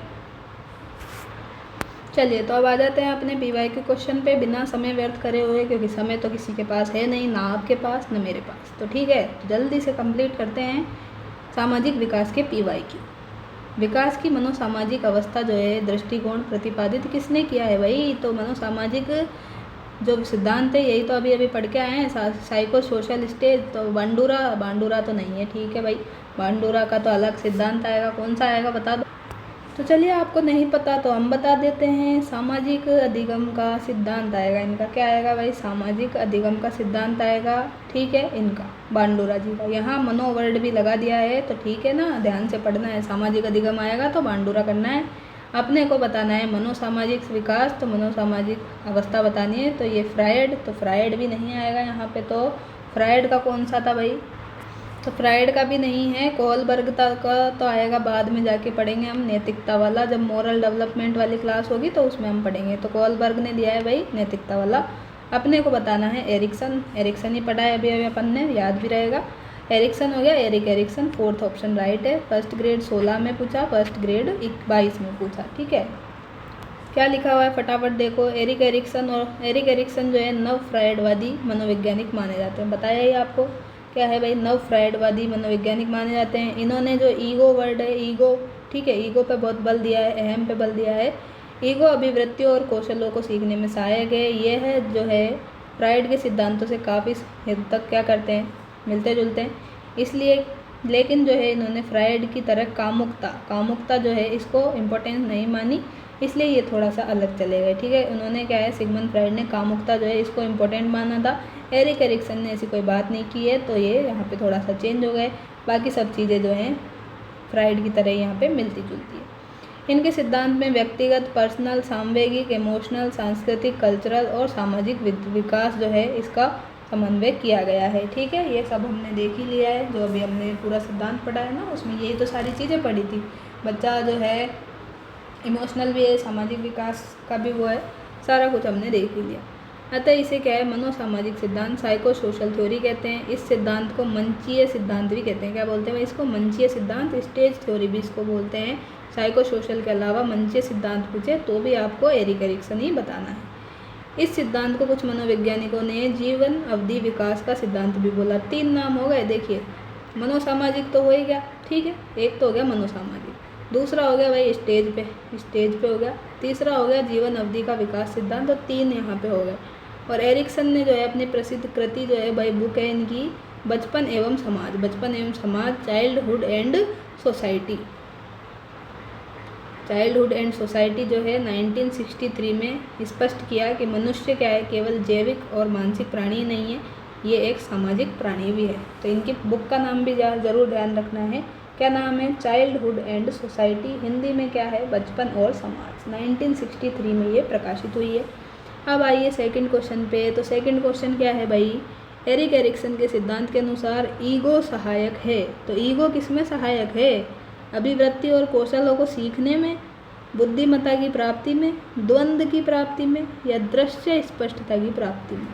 चलिए तो अब आ जाते हैं अपने PY के क्वेश्चन पे, बिना समय व्यर्थ करे हुए, क्योंकि समय तो किसी के पास है नहीं, ना आपके पास ना मेरे पास। तो ठीक है, तो जल्दी से कंप्लीट करते हैं सामाजिक विकास के PY की। विकास की मनोसामाजिक अवस्था जो है, दृष्टिकोण प्रतिपादित किसने किया है भाई, तो मनोसामाजिक जो सिद्धांत है यही तो अभी अभी पढ़ के आए हैं, साइको सोशल स्टेज। तो बांडुरा तो नहीं है, ठीक है भाई, बांडुरा का तो अलग सिद्धांत आएगा, कौन सा आएगा बता दो। तो चलिए, आपको नहीं पता तो हम बता देते हैं, सामाजिक अधिगम का सिद्धांत आएगा इनका। क्या आएगा भाई, सामाजिक अधिगम का सिद्धांत आएगा, ठीक है, इनका बांडुरा जी का। यहाँ मनोवर्ड भी लगा दिया है, तो ठीक है ना, ध्यान से पढ़ना है। सामाजिक अधिगम आएगा तो बांडुरा करना है, अपने को बताना है मनोसामाजिक विकास, तो मनोसामाजिक अवस्था बतानी है। तो ये फ्रायड, तो फ्रायड भी नहीं आएगा यहाँ पे। तो फ्रायड का कौन सा था भाई, तो फ्रायड का भी नहीं है। कोहलबर्ग का तो आएगा, बाद में जाके पढ़ेंगे हम, नैतिकता वाला, जब मोरल डेवलपमेंट वाली क्लास होगी तो उसमें हम पढ़ेंगे। तो कोहलबर्ग ने दिया है भाई नैतिकता वाला। अपने को बताना है एरिक्सन ही पढ़ा है अभी अपन ने, याद भी रहेगा। एरिक्सन हो गया, Erik Erikson, 4th option right है। फर्स्ट ग्रेड 16 में पूछा, फर्स्ट ग्रेड 22 में पूछा, ठीक है। क्या लिखा हुआ है फटाफट देखो। एरिक एरिक्सन जो है नव फ्रायडवादी मनोवैज्ञानिक माने जाते हैं, बताया ही आपको। क्या है भाई, नव फ्रायडवादी मनोवैज्ञानिक माने जाते हैं। इन्होंने जो ईगो वर्ड है, ईगो, ठीक है, ईगो पे बहुत बल दिया है, अहम पे बल दिया है। ईगो अभिवृत्तियों और कौशलों को सीखने में सहायक है। ये है जो है फ्रायड के सिद्धांतों से काफ़ी हद तक क्या करते हैं, मिलते जुलते हैं। इसलिए लेकिन जो है इन्होंने फ्रायड की तरह कामुकता जो है इसको इम्पोर्टेंस नहीं मानी, इसलिए ये थोड़ा सा अलग चले गए, ठीक है। उन्होंने क्या है, सिगमंड फ्रायड ने कामुकता जो है इसको इम्पोर्टेंट माना था, एरिक एरिक्सन ने ऐसी कोई बात नहीं की है, तो ये यहाँ पे थोड़ा सा चेंज हो गए। बाकी सब चीज़ें जो हैं फ्रायड की तरह यहाँ पे मिलती जुलती है। इनके सिद्धांत में व्यक्तिगत, पर्सनल, सामवेगिक, इमोशनल, सांस्कृतिक, कल्चरल और सामाजिक विकास जो है इसका समन्वय किया गया है, ठीक है। ये सब हमने देख ही लिया है, जो अभी हमने पूरा सिद्धांत पढ़ा है ना, उसमें यही तो सारी चीज़ें पढ़ी थी। बच्चा जो है इमोशनल भी है, सामाजिक विकास का भी वो है, सारा कुछ हमने देख ही लिया। अतः इसे क्या है, मनोसामाजिक सिद्धांत, साइको सोशल थ्योरी कहते हैं। इस सिद्धांत को मंचीय सिद्धांत भी कहते हैं। क्या बोलते हैं इसको, मंचीय सिद्धांत, स्टेज थ्योरी भी इसको बोलते हैं। साइको सोशल के अलावा मंचीय सिद्धांत पूछे तो भी आपको एरिक एरिक्सन ही बताना है। इस सिद्धांत को कुछ मनोवैज्ञानिकों ने जीवन अवधि विकास का सिद्धांत भी बोला। 3 नाम हो गए, देखिए मनोसामाजिक तो हो ही गया, ठीक है, एक तो हो गया मनोसामाजिक, दूसरा हो गया भाई स्टेज पे हो गया, तीसरा हो गया जीवन अवधि का विकास सिद्धांत, तो 3 यहाँ पे हो गए। और एरिक्सन ने जो है अपनी प्रसिद्ध कृति जो है भाई बुक है इनकी बचपन एवं समाज, चाइल्डहुड एंड सोसाइटी जो है 1963 में स्पष्ट किया कि मनुष्य क्या है, केवल जैविक और मानसिक प्राणी नहीं है, ये एक सामाजिक प्राणी भी है। तो इनकी बुक का नाम भी ज़रूर ध्यान रखना है, क्या नाम है, चाइल्डहुड एंड सोसाइटी, हिंदी में क्या है, बचपन और समाज, 1963 में ये प्रकाशित हुई है। अब आइए सेकंड क्वेश्चन पे। तो सेकंड क्वेश्चन क्या है भाई, एरिक एरिक्सन के सिद्धांत के अनुसार ईगो सहायक है। तो ईगो किसमें सहायक है, अभिवृत्ति और कौशलों को सीखने में, बुद्धिमत्ता की प्राप्ति में, द्वंद्व की प्राप्ति में, या दृश्य स्पष्टता की प्राप्ति में।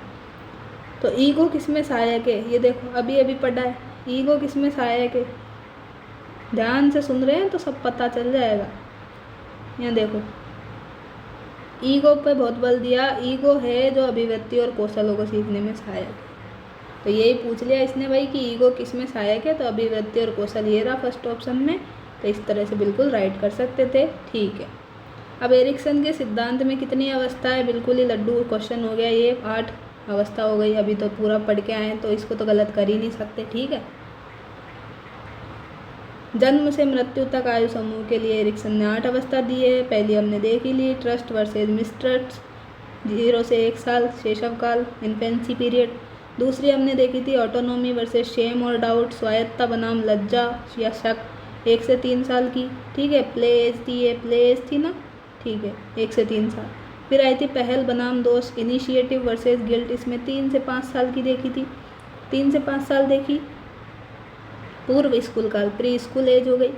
तो ईगो किसमें सहायक है, ये देखो अभी पढ़ा है, ईगो किसमें सहायक है, ध्यान से सुन रहे हैं तो सब पता चल जाएगा। यहाँ देखो ईगो पे बहुत बल दिया, ईगो है जो अभिव्यक्ति और कौशलों को सीखने में सहायक है। तो यही पूछ लिया इसने भाई कि ईगो किस में सहायक है, तो अभिव्यक्ति और कौशल ये रहा फर्स्ट ऑप्शन में। तो इस तरह से बिल्कुल राइट कर सकते थे, ठीक है। अब एरिक्सन के सिद्धांत में कितनी अवस्था है, बिल्कुल ही लड्डू क्वेश्चन हो गया ये, 8 अवस्था हो गई। अभी तो पूरा पढ़ के आए तो इसको तो गलत कर ही नहीं सकते, ठीक है। जन्म से मृत्यु तक आयु समूह के लिए एरिक्सन ने 8 अवस्था दी है। पहली हमने देख ही ली, ट्रस्ट वर्सेज मिसट्रस्ट, 0 से 1 साल, शैशव काल, इन्फेंसी पीरियड। दूसरी हमने देखी थी ऑटोनॉमी वर्सेज शेम और डाउट, स्वायत्ता बनाम लज्जा या शक, 1 से 3 साल की, ठीक है। प्ले एज थी ना, ठीक है, 1 से 3 साल। फिर आई थी पहल बनाम दोष, इनिशिएटिव वर्सेज गिल्ट, इसमें 3 से 5 साल की देखी थी, 3 से 5 साल देखी। पूर्व स्कूल काल, प्री स्कूल एज हो गई।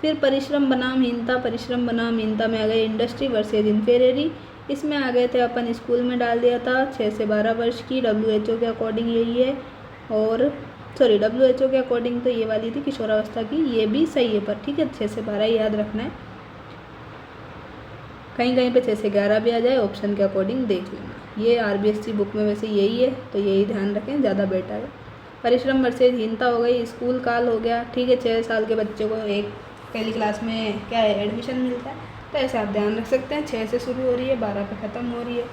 फिर परिश्रम बनाम हीनता में आ गए इंडस्ट्री वर्सेज इंफेरियरी, इसमें आ गए थे अपन स्कूल में डाल दिया था 6 से 12 वर्ष की, WHO के अकॉर्डिंग यही है। और WHO के अकॉर्डिंग तो ये वाली थी किशोरावस्था की, ये भी सही है पर ठीक है, 6 से 12 याद रखना है, कहीं कहीं पे 6 से 11 भी आ जाए, ऑप्शन के अकॉर्डिंग देख लेना। ये RBSC बुक में वैसे यही है, तो यही ध्यान रखें, ज़्यादा बेटर है। परिश्रम वर्सेज हीनता हो गई, स्कूल काल हो गया, ठीक है। 6 साल के बच्चे को एक पहली क्लास में क्या है एडमिशन मिलता है, तो ऐसे आप ध्यान रख सकते हैं, 6 से शुरू हो रही है, 12 पे ख़त्म हो रही है।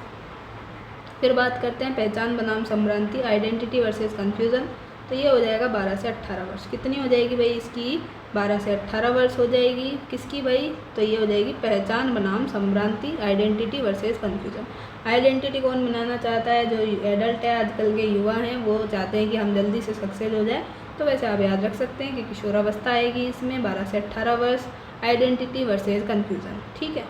फिर बात करते हैं पहचान बनाम संभ्रांति, आइडेंटिटी वर्सेज कन्फ्यूज़न, तो ये हो जाएगा 12 से 18 वर्ष। कितनी हो जाएगी भाई इसकी, 12 से 18 वर्ष हो जाएगी। किसकी भाई, तो ये हो जाएगी पहचान बनाम संभ्रांति, आइडेंटिटी वर्सेज कन्फ्यूज़न। आइडेंटिटी कौन बनाना चाहता है, जो एडल्ट है आजकल के युवा हैं, वो चाहते हैं कि हम जल्दी से सक्सेस हो जाए, तो वैसे आप याद रख सकते हैं कि किशोरावस्था आएगी इसमें, 12 से 18 वर्ष, आइडेंटिटी वर्सेज कन्फ्यूज़न, ठीक है।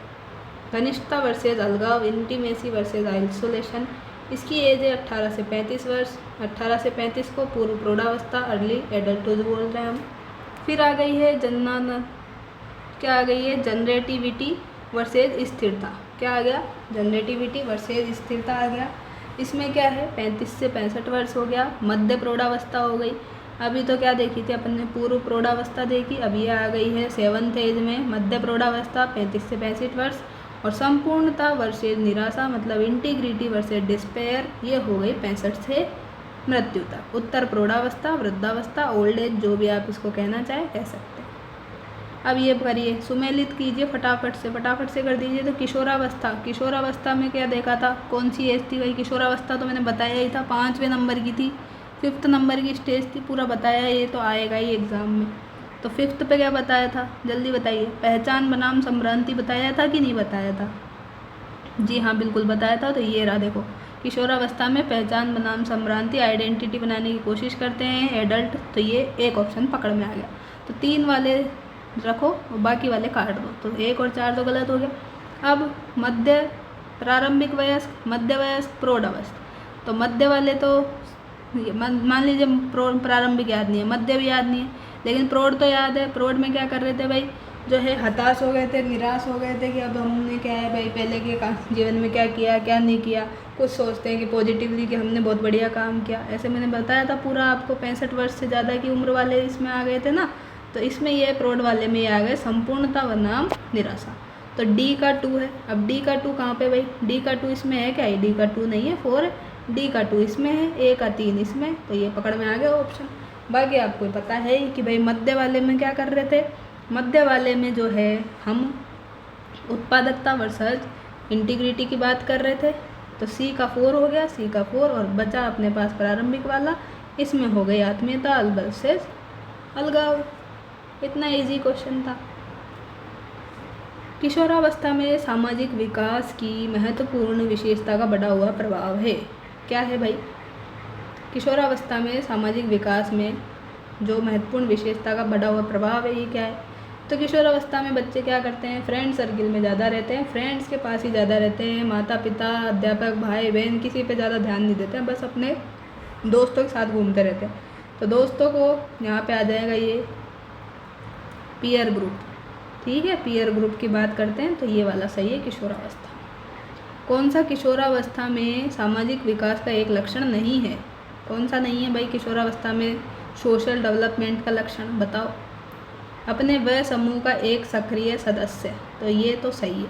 घनिष्ठता वर्सेज अलगाव, इंटीमेसी वर्सेज आइसोलेशन, इसकी एज है 18 से 35 वर्ष, 18 से 35 को पूर्व प्रौढ़ावस्था, अर्ली एडल्टहुड बोल रहे हैं हम। फिर आ गई है क्या आ गई है, जनरेटिविटी वर्सेज स्थिरता, क्या आ गया, जनरेटिविटी वर्सेज स्थिरता आ गया। इसमें क्या है 35 से 65 वर्ष हो गया, मध्य प्रौढ़ावस्था हो गई। अभी तो क्या देखी थी अपन ने, पूर्व प्रौढ़ावस्था देखी, अब ये आ गई है 7th एज में मध्य प्रौढ़ावस्था, 35 से 65 वर्ष। और संपूर्णता वर्सेज निराशा, मतलब इंटीग्रिटी वर्सेज डिस्पेयर, ये हो गई 65 से मृत्यु तक। उत्तर प्रौढ़ावस्था, वृद्धावस्था, ओल्ड एज, जो भी आप इसको कहना चाहें कह सकते हैं। अब ये करिए, सुमेलित कीजिए फटाफट से कर दीजिए। तो किशोरावस्था में क्या देखा था, कौन सी एज थी भाई, किशोरावस्था तो मैंने बताया ही था, 5वें नंबर की थी, 5th नंबर की स्टेज थी, पूरा बताया, ये तो आएगा ही एग्ज़ाम में। तो 5th पे क्या बताया था, जल्दी बताइए, पहचान बनाम संभ्रांति बताया था कि नहीं बताया था, जी हाँ बिल्कुल बताया था। तो ये रहा देखो, किशोरावस्था में पहचान बनाम संभ्रांति, आइडेंटिटी बनाने की कोशिश करते हैं एडल्ट, तो ये एक ऑप्शन पकड़ में आ गया। तो 3 वाले रखो और बाकी वाले काट दो, तो 1 और 4 तो गलत हो गया। अब मध्य प्रारंभिक वयस्क, मध्य वयस्क, प्रौढ़ अवस्था, तो मध्य वाले तो मान लीजिए प्रारंभिक याद नहीं है, मध्य भी याद नहीं है, लेकिन प्रौढ़ तो याद है। प्रौढ़ में क्या कर रहे थे भाई, जो है हताश हो गए थे, निराश हो गए थे कि अब हमने क्या है भाई पहले के जीवन में क्या किया क्या नहीं किया। कुछ सोचते हैं कि पॉजिटिवली कि हमने बहुत बढ़िया काम किया, ऐसे मैंने बताया था पूरा आपको। 65 वर्ष से ज़्यादा की उम्र वाले इसमें आ गए थे ना, तो इसमें ये प्रौढ़ वाले में आ गए संपूर्णता बनाम निराशा। तो डी का 2 है। अब डी का 2 कहाँ पे भाई, डी का 2 इसमें है क्या, डी का 2 नहीं है, 4 है, डी का 2 इसमें है, ए का 3 इसमें, तो ये पकड़ में आ गया ऑप्शन। बाकी आपको पता है ही कि भाई मध्य वाले में क्या कर रहे थे, मध्य वाले में जो है हम उत्पादकता वर्सेस इंटीग्रिटी की बात कर रहे थे। तो C का 4 हो गया, C का 4, और बचा अपने पास प्रारंभिक वाला, इसमें हो गई आत्मीयता वर्सेस अलगाव। इतना इजी क्वेश्चन था। किशोरावस्था में सामाजिक विकास की महत्वपूर्ण विशेषता का बढ़ा हुआ प्रभाव है। क्या है भाई? किशोरावस्था में सामाजिक विकास में जो महत्वपूर्ण विशेषता का बढ़ा हुआ प्रभाव है, ये क्या है? तो किशोरावस्था में बच्चे क्या करते हैं, फ्रेंड सर्किल में ज़्यादा रहते हैं, फ्रेंड्स के पास ही ज़्यादा रहते हैं, माता पिता अध्यापक भाई बहन किसी पे ज़्यादा ध्यान नहीं देते हैं, बस अपने दोस्तों के साथ घूमते रहते हैं। तो दोस्तों को यहाँ पे आ जाएगा ये पीयर ग्रुप। ठीक है, पीयर ग्रुप की बात करते हैं तो ये वाला सही है किशोरावस्था। कौन सा किशोरावस्था में सामाजिक विकास का एक लक्षण नहीं है? कौन सा नहीं है भाई किशोरावस्था में सोशल डेवलपमेंट का लक्षण? बताओ। अपने वह समूह का एक सक्रिय सदस्य, तो ये तो सही है।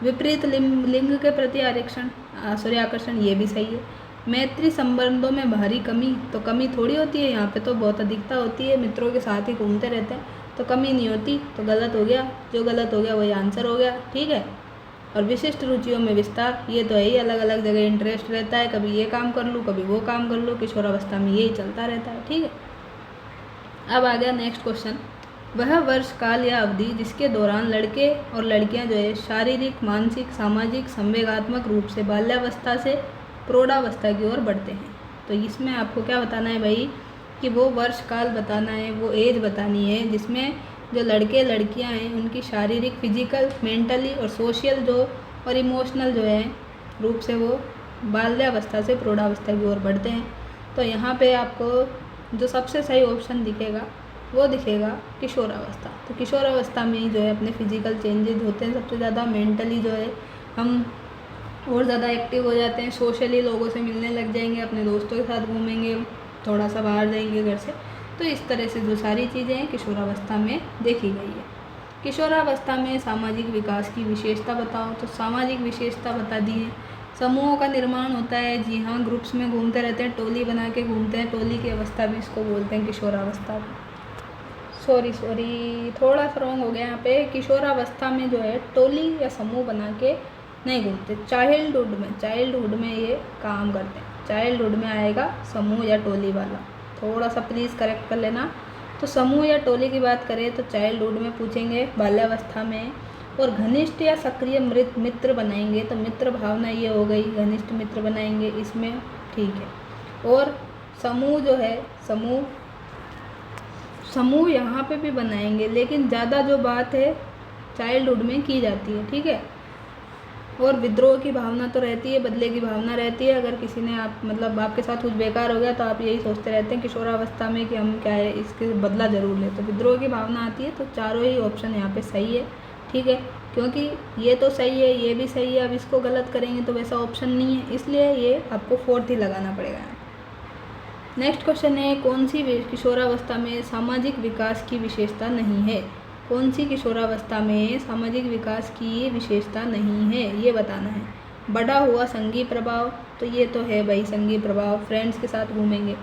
विपरीत लिंग के प्रति आकर्षण, ये भी सही है। मैत्री संबंधों में भारी कमी, तो कमी थोड़ी होती है, यहाँ पे तो बहुत अधिकता होती है, मित्रों के साथ ही घूमते रहते हैं, तो कमी नहीं होती, तो गलत हो गया, जो गलत हो गया वही आंसर हो गया। ठीक है। और विशिष्ट रुचियों में विस्तार, ये तो है ही, अलग अलग जगह इंटरेस्ट रहता है, कभी ये काम कर लूँ कभी वो काम कर लूँ, किशोरावस्था में यही चलता रहता है। ठीक है। अब आ गया नेक्स्ट क्वेश्चन। वह वर्ष काल या अवधि जिसके दौरान लड़के और लड़कियां जो है शारीरिक मानसिक सामाजिक संवेगात्मक रूप से बाल्यावस्था से प्रौढ़ावस्था की ओर बढ़ते हैं। तो इसमें आपको क्या बताना है भाई कि वो वर्ष काल बताना है, वो एज बतानी है जिसमें जो लड़के लड़कियां हैं उनकी शारीरिक फिजिकल मेंटली और सोशल जो और इमोशनल जो है रूप से वो बाल्यावस्था से प्रौढ़ावस्था की ओर बढ़ते हैं। तो यहाँ पे आपको जो सबसे सही ऑप्शन दिखेगा वो दिखेगा किशोरावस्था। तो किशोरावस्था में ही जो है अपने फिजिकल चेंजेस होते हैं सबसे ज़्यादा, मेंटली जो है हम और ज़्यादा एक्टिव हो जाते हैं, सोशली लोगों से मिलने लग जाएंगे, अपने दोस्तों के साथ घूमेंगे, थोड़ा सा बाहर जाएंगे घर से। तो इस तरह से जो सारी चीज़ें हैं किशोरावस्था में देखी गई है। किशोरावस्था में सामाजिक विकास की विशेषता बताओ, तो सामाजिक विशेषता बता दी है। समूहों का निर्माण होता है, जी हाँ, ग्रुप्स में घूमते रहते हैं, टोली बना के घूमते हैं, टोली की अवस्था भी इसको बोलते हैं किशोरावस्था। सॉरी थोड़ा सा रॉन्ग हो गया यहाँ पे। किशोरावस्था में जो है टोली या समूह बना के नहीं घूमते, चाइल्डहुड में ये काम करते हैं। चाइल्डहुड में आएगा समूह या टोली वाला, थोड़ा सा प्लीज़ करेक्ट कर लेना। तो समूह या टोली की बात करें तो चाइल्डहुड में पूछेंगे, बाल्यावस्था में। और घनिष्ठ या सक्रिय मित्र बनाएंगे, तो मित्र भावना ये हो गई, घनिष्ठ मित्र बनाएंगे इसमें। ठीक है। और समूह जो है समूह यहाँ पे भी बनाएंगे, लेकिन ज़्यादा जो बात है चाइल्डहुड में की जाती है। ठीक है। और विद्रोह की भावना तो रहती है, बदले की भावना रहती है। अगर किसी ने आपके साथ कुछ बेकार हो गया तो आप यही सोचते रहते हैं किशोरावस्था में कि हम क्या है इसके बदला ज़रूर लें, तो विद्रोह की भावना आती है। तो चारों ही ऑप्शन यहाँ पे सही है। ठीक है, क्योंकि ये तो सही है, ये भी सही है, अब इसको गलत करेंगे तो वैसा ऑप्शन नहीं है, इसलिए ये आपको 4th ही लगाना पड़ेगा। नेक्स्ट क्वेश्चन है, कौन सी किशोरावस्था में सामाजिक विकास की विशेषता नहीं है? कौन सी किशोरावस्था में सामाजिक विकास की विशेषता नहीं है, ये बताना है। बढ़ा हुआ संघीय प्रभाव, तो ये तो है भाई संघीय प्रभाव, फ्रेंड्स के साथ घूमेंगे।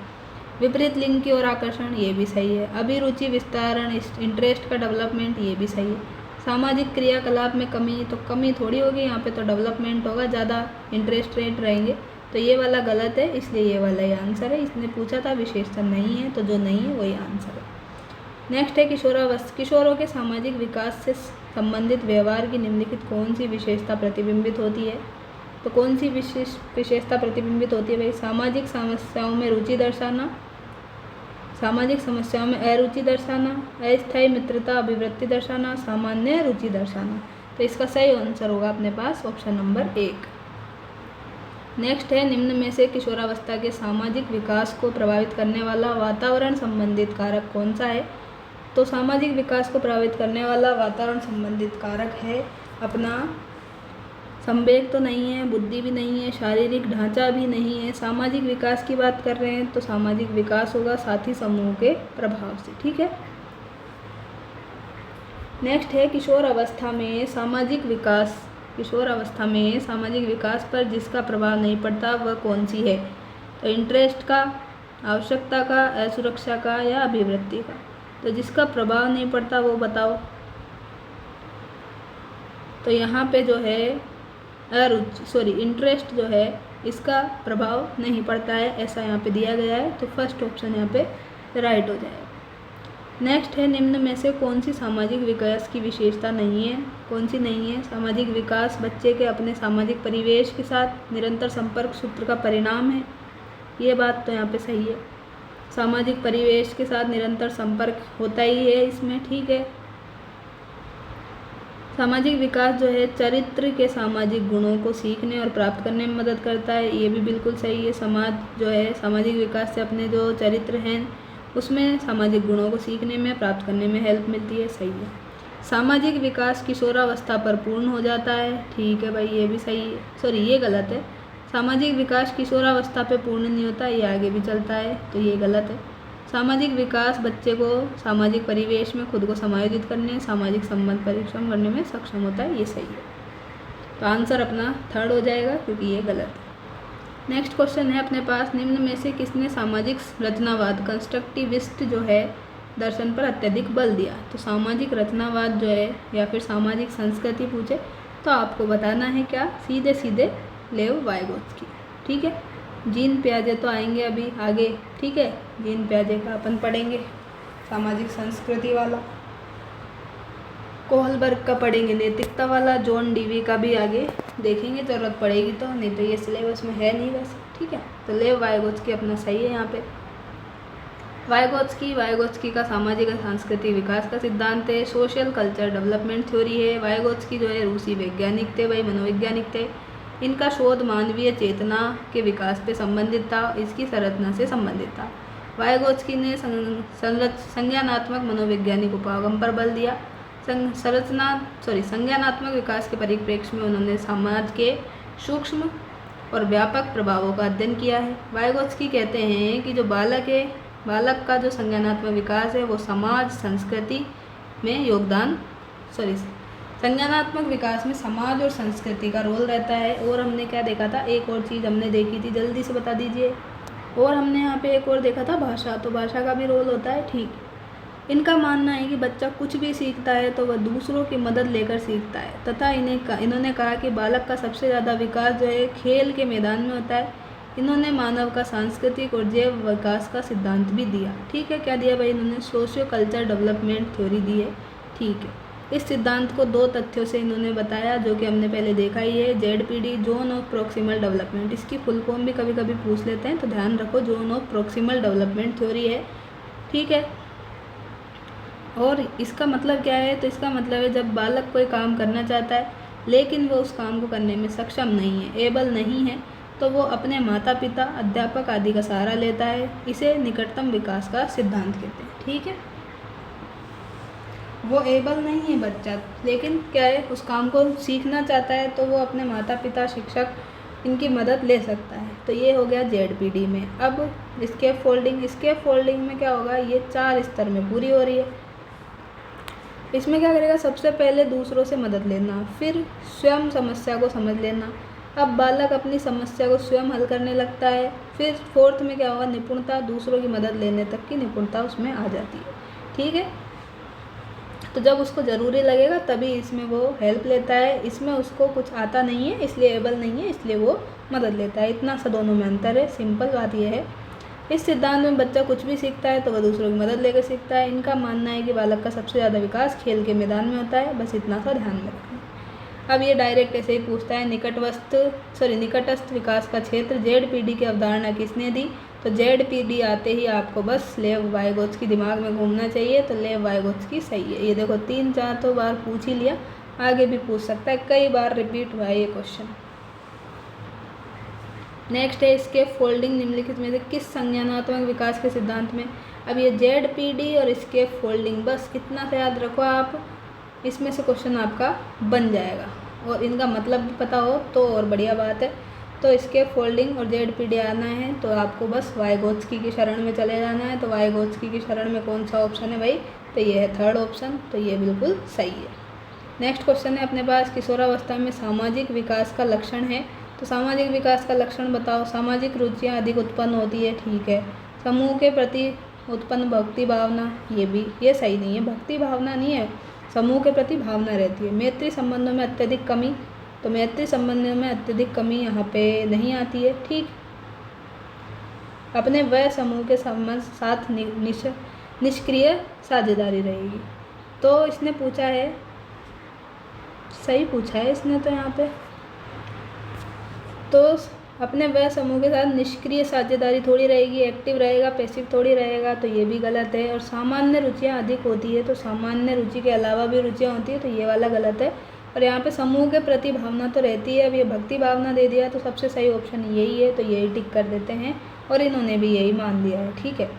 विपरीत लिंग की ओर आकर्षण, ये भी सही है। अभिरुचि विस्तारण, इंटरेस्ट का डेवलपमेंट, ये भी सही है। सामाजिक क्रियाकलाप में कमी, तो कमी थोड़ी होगी यहाँ पे, तो डेवलपमेंट होगा, ज़्यादा इंटरेस्ट रेट रहेंगे। तो ये वाला गलत है, इसलिए ये वाला ही आंसर है। इसने पूछा था विशेषता नहीं है, तो जो नहीं है वही आंसर है। नेक्स्ट है किशोरों के सामाजिक विकास से संबंधित व्यवहार की निम्नलिखित कौन सी विशेषता प्रतिबिंबित होती है? तो कौन सी विशेषता प्रतिबिंबित होती है भाई? सामाजिक समस्याओं में रुचि दर्शाना, सामाजिक समस्याओं में अरुचि दर्शाना, अस्थायी मित्रता अभिवृत्ति दर्शाना, सामान्य रुचि दर्शाना। तो इसका सही आंसर होगा अपने पास ऑप्शन नंबर 1। नेक्स्ट है, निम्न में से किशोरावस्था के सामाजिक विकास को प्रभावित करने वाला वातावरण संबंधित कारक कौन सा है? तो सामाजिक विकास को प्रभावित करने वाला वातावरण संबंधित कारक है अपना संवेग तो नहीं है, बुद्धि भी नहीं है, शारीरिक ढांचा भी नहीं है। सामाजिक विकास की बात कर रहे हैं तो सामाजिक विकास होगा साथी समूह के प्रभाव से। ठीक है। नेक्स्ट है, किशोर अवस्था में सामाजिक विकास पर जिसका प्रभाव नहीं पड़ता वह कौन सी है? तो इंटरेस्ट का, आवश्यकता का, असुरक्षा का या अभिवृत्ति का? तो जिसका प्रभाव नहीं पड़ता वो बताओ। तो यहाँ पे जो है इंटरेस्ट जो है इसका प्रभाव नहीं पड़ता है, ऐसा यहाँ पे दिया गया है। तो फर्स्ट ऑप्शन यहाँ पे राइट हो जाएगा। नेक्स्ट है, निम्न में से कौन सी सामाजिक विकास की विशेषता नहीं है? कौन सी नहीं है? सामाजिक विकास बच्चे के अपने सामाजिक परिवेश के साथ निरंतर संपर्क सूत्र का परिणाम है। ये बात तो यहाँ पे सही है, सामाजिक परिवेश के साथ निरंतर संपर्क होता ही है इसमें, ठीक है। सामाजिक विकास जो है चरित्र के सामाजिक गुणों को सीखने और प्राप्त करने में मदद करता है, ये भी बिल्कुल सही है। समाज जो है सामाजिक विकास से अपने जो चरित्र हैं उसमें सामाजिक गुणों को सीखने में, प्राप्त करने में हेल्प मिलती है, सही है। सामाजिक विकास किशोरावस्था पर पूर्ण हो जाता है, ठीक है भाई, ये भी सही है। ये गलत है, सामाजिक विकास किशोरावस्था पे पूर्ण नहीं होता, ये आगे भी चलता है, तो ये गलत है। सामाजिक विकास बच्चे को सामाजिक परिवेश में खुद को समायोजित करने, सामाजिक संबंध परिश्रम करने में सक्षम होता है, ये सही है। तो आंसर अपना थर्ड हो जाएगा क्योंकि ये गलत है। नेक्स्ट क्वेश्चन है अपने पास, निम्न में से किसने सामाजिक रचनावाद कंस्ट्रक्टिविस्ट जो है दर्शन पर अत्यधिक बल दिया? तो सामाजिक रचनावाद जो है या फिर सामाजिक संस्कृति पूछे तो आपको बताना है क्या, सीधे सीधे लेव वाइगोत्स्की, ठीक है। जीन पियाजे तो आएंगे अभी आगे, ठीक है, जीन पियाजे का अपन पढ़ेंगे, सामाजिक संस्कृति वाला। कोहलबर्ग का पढ़ेंगे, नैतिकता वाला। जॉन डीवी का भी आगे देखेंगे, ज़रूरत पड़ेगी तो, नहीं तो ये सिलेबस में है नहीं वैसे, ठीक है। तो लेव वाइगोत्स्की अपना सही है यहाँ पे। वाइगोत्स्की का सामाजिक और सांस्कृतिक विकास का सिद्धांत है, सोशल कल्चर डेवलपमेंट थ्योरी है। वाइगोत्स्की जो है रूसी वैज्ञानिक थे भाई, मनोवैज्ञानिक थे। इनका शोध मानवीय चेतना के विकास पे संबंधित था, इसकी संरचना से संबंधित था। वाइगोत्स्की ने संज्ञानात्मक मनोवैज्ञानिक उपागम पर बल दिया। संज्ञानात्मक विकास के परिप्रेक्ष्य में उन्होंने समाज के सूक्ष्म और व्यापक प्रभावों का अध्ययन किया है। वाइगोत्स्की कहते हैं कि जो बालक का जो संज्ञानात्मक विकास है वो समाज संस्कृति में संज्ञानात्मक विकास में समाज और संस्कृति का रोल रहता है। और हमने क्या देखा था, एक और चीज़ हमने देखी थी, जल्दी से बता दीजिए। और हमने यहाँ पे एक और देखा था भाषा, तो भाषा का भी रोल होता है, ठीक। इनका मानना है कि बच्चा कुछ भी सीखता है तो वह दूसरों की मदद लेकर सीखता है, तथा इन्होंने कहा कि बालक का सबसे ज़्यादा विकास जो है खेल के मैदान में होता है। इन्होंने मानव का सांस्कृतिक और जैव विकास का सिद्धांत भी दिया, ठीक है। क्या दिया भाई इन्होंने, सोशियो कल्चर डेवलपमेंट थ्योरी दी है, ठीक है। इस सिद्धांत को 2 तथ्यों से इन्होंने बताया जो कि हमने पहले देखा ही है, ZPD zone of proximal development, इसकी फुल फॉर्म भी कभी कभी पूछ लेते हैं तो ध्यान रखो, zone of proximal development theory है, ठीक है। और इसका मतलब क्या है, तो इसका मतलब है जब बालक कोई काम करना चाहता है लेकिन वो उस काम को करने में सक्षम नहीं है, एबल नहीं है, तो वो अपने माता पिता, अध्यापक आदि का सहारा लेता है। इसे निकटतम विकास का सिद्धांत कहते हैं, ठीक है। वो एबल नहीं है बच्चा, लेकिन क्या है, उस काम को सीखना चाहता है तो वो अपने माता पिता, शिक्षक, इनकी मदद ले सकता है। तो ये हो गया ZPD में। अब स्केप फोल्डिंग में क्या होगा, ये 4 स्तर में पूरी हो रही है। इसमें क्या करेगा, सबसे पहले दूसरों से मदद लेना, फिर स्वयं समस्या को समझ लेना। अब बालक अपनी समस्या को स्वयं हल करने लगता है। फिर 4th में क्या होगा, निपुणता, दूसरों की मदद लेने तक की निपुणता उसमें आ जाती है, ठीक है। तो जब उसको ज़रूरी लगेगा तभी इसमें वो हेल्प लेता है, इसमें उसको कुछ आता नहीं है इसलिए एबल नहीं है, इसलिए वो मदद लेता है। इतना सा दोनों में अंतर है, सिंपल बात यह है। इस सिद्धांत में बच्चा कुछ भी सीखता है तो वह दूसरों की मदद लेकर सीखता है। इनका मानना है कि बालक का सबसे ज़्यादा विकास खेल के मैदान में होता है, बस इतना सा ध्यान में रखना। अब ये डायरेक्ट ऐसे ही पूछता है, निकटस्थ विकास का क्षेत्र ZPD की अवधारणा किसने दी? तो ZPD आते ही आपको बस लेव वाइगोत्स्की दिमाग में घूमना चाहिए, तो लेव वाइगोत्स्की सही है। ये देखो 3-4 तो बार पूछ ही लिया, आगे भी पूछ सकता है, कई बार रिपीट हुआ है ये क्वेश्चन। नेक्स्ट है स्केप फोल्डिंग निम्नलिखित में से किस संज्ञानात्मक विकास के सिद्धांत में? अब ये ZPD और स्केप फोल्डिंग, बस इतना सा याद रखो आप, इसमें से क्वेश्चन आपका बन जाएगा। और इनका मतलब भी पता हो तो और बढ़िया बात है। तो स्केप फोल्डिंग और ZPD आना है तो आपको बस वाइगोत्स्की की शरण में चले जाना है। तो वाइगोत्स्की की शरण में कौन सा ऑप्शन है भाई? तो ये है 3rd ऑप्शन, तो ये बिल्कुल सही है। नेक्स्ट क्वेश्चन है अपने पास, किशोरावस्था में सामाजिक विकास का लक्षण है। तो सामाजिक विकास का लक्षण बताओ। सामाजिक रुचियाँ अधिक उत्पन्न होती है, ठीक है। समूह के प्रति उत्पन्न भक्ति भावना, ये सही नहीं है, भक्ति भावना नहीं है, समूह के प्रति भावना रहती है। मैत्री संबंधों में अत्यधिक कमी, तो मैत्री संबंधों में अत्यधिक कमी यहाँ पे नहीं आती है। ठीक, अपने वह समूह के साथ निष्क्रिय साझेदारी रहेगी। तो इसने पूछा है, सही पूछा है इसने तो यहाँ पे, तो अपने वह समूह के साथ निष्क्रिय साझेदारी थोड़ी रहेगी, एक्टिव रहेगा, पैसिव थोड़ी रहेगा, तो ये भी गलत है। और सामान्य रुचियाँ अधिक होती है, तो सामान्य रुचि के अलावा भी रुचियाँ होती है, तो ये वाला गलत है। और यहाँ पे समूह के प्रति भावना तो रहती है, अब ये भक्ति भावना दे दिया, तो सबसे सही ऑप्शन यही है, तो यही टिक कर देते हैं और इन्होंने भी यही मान लिया है। ठीक है,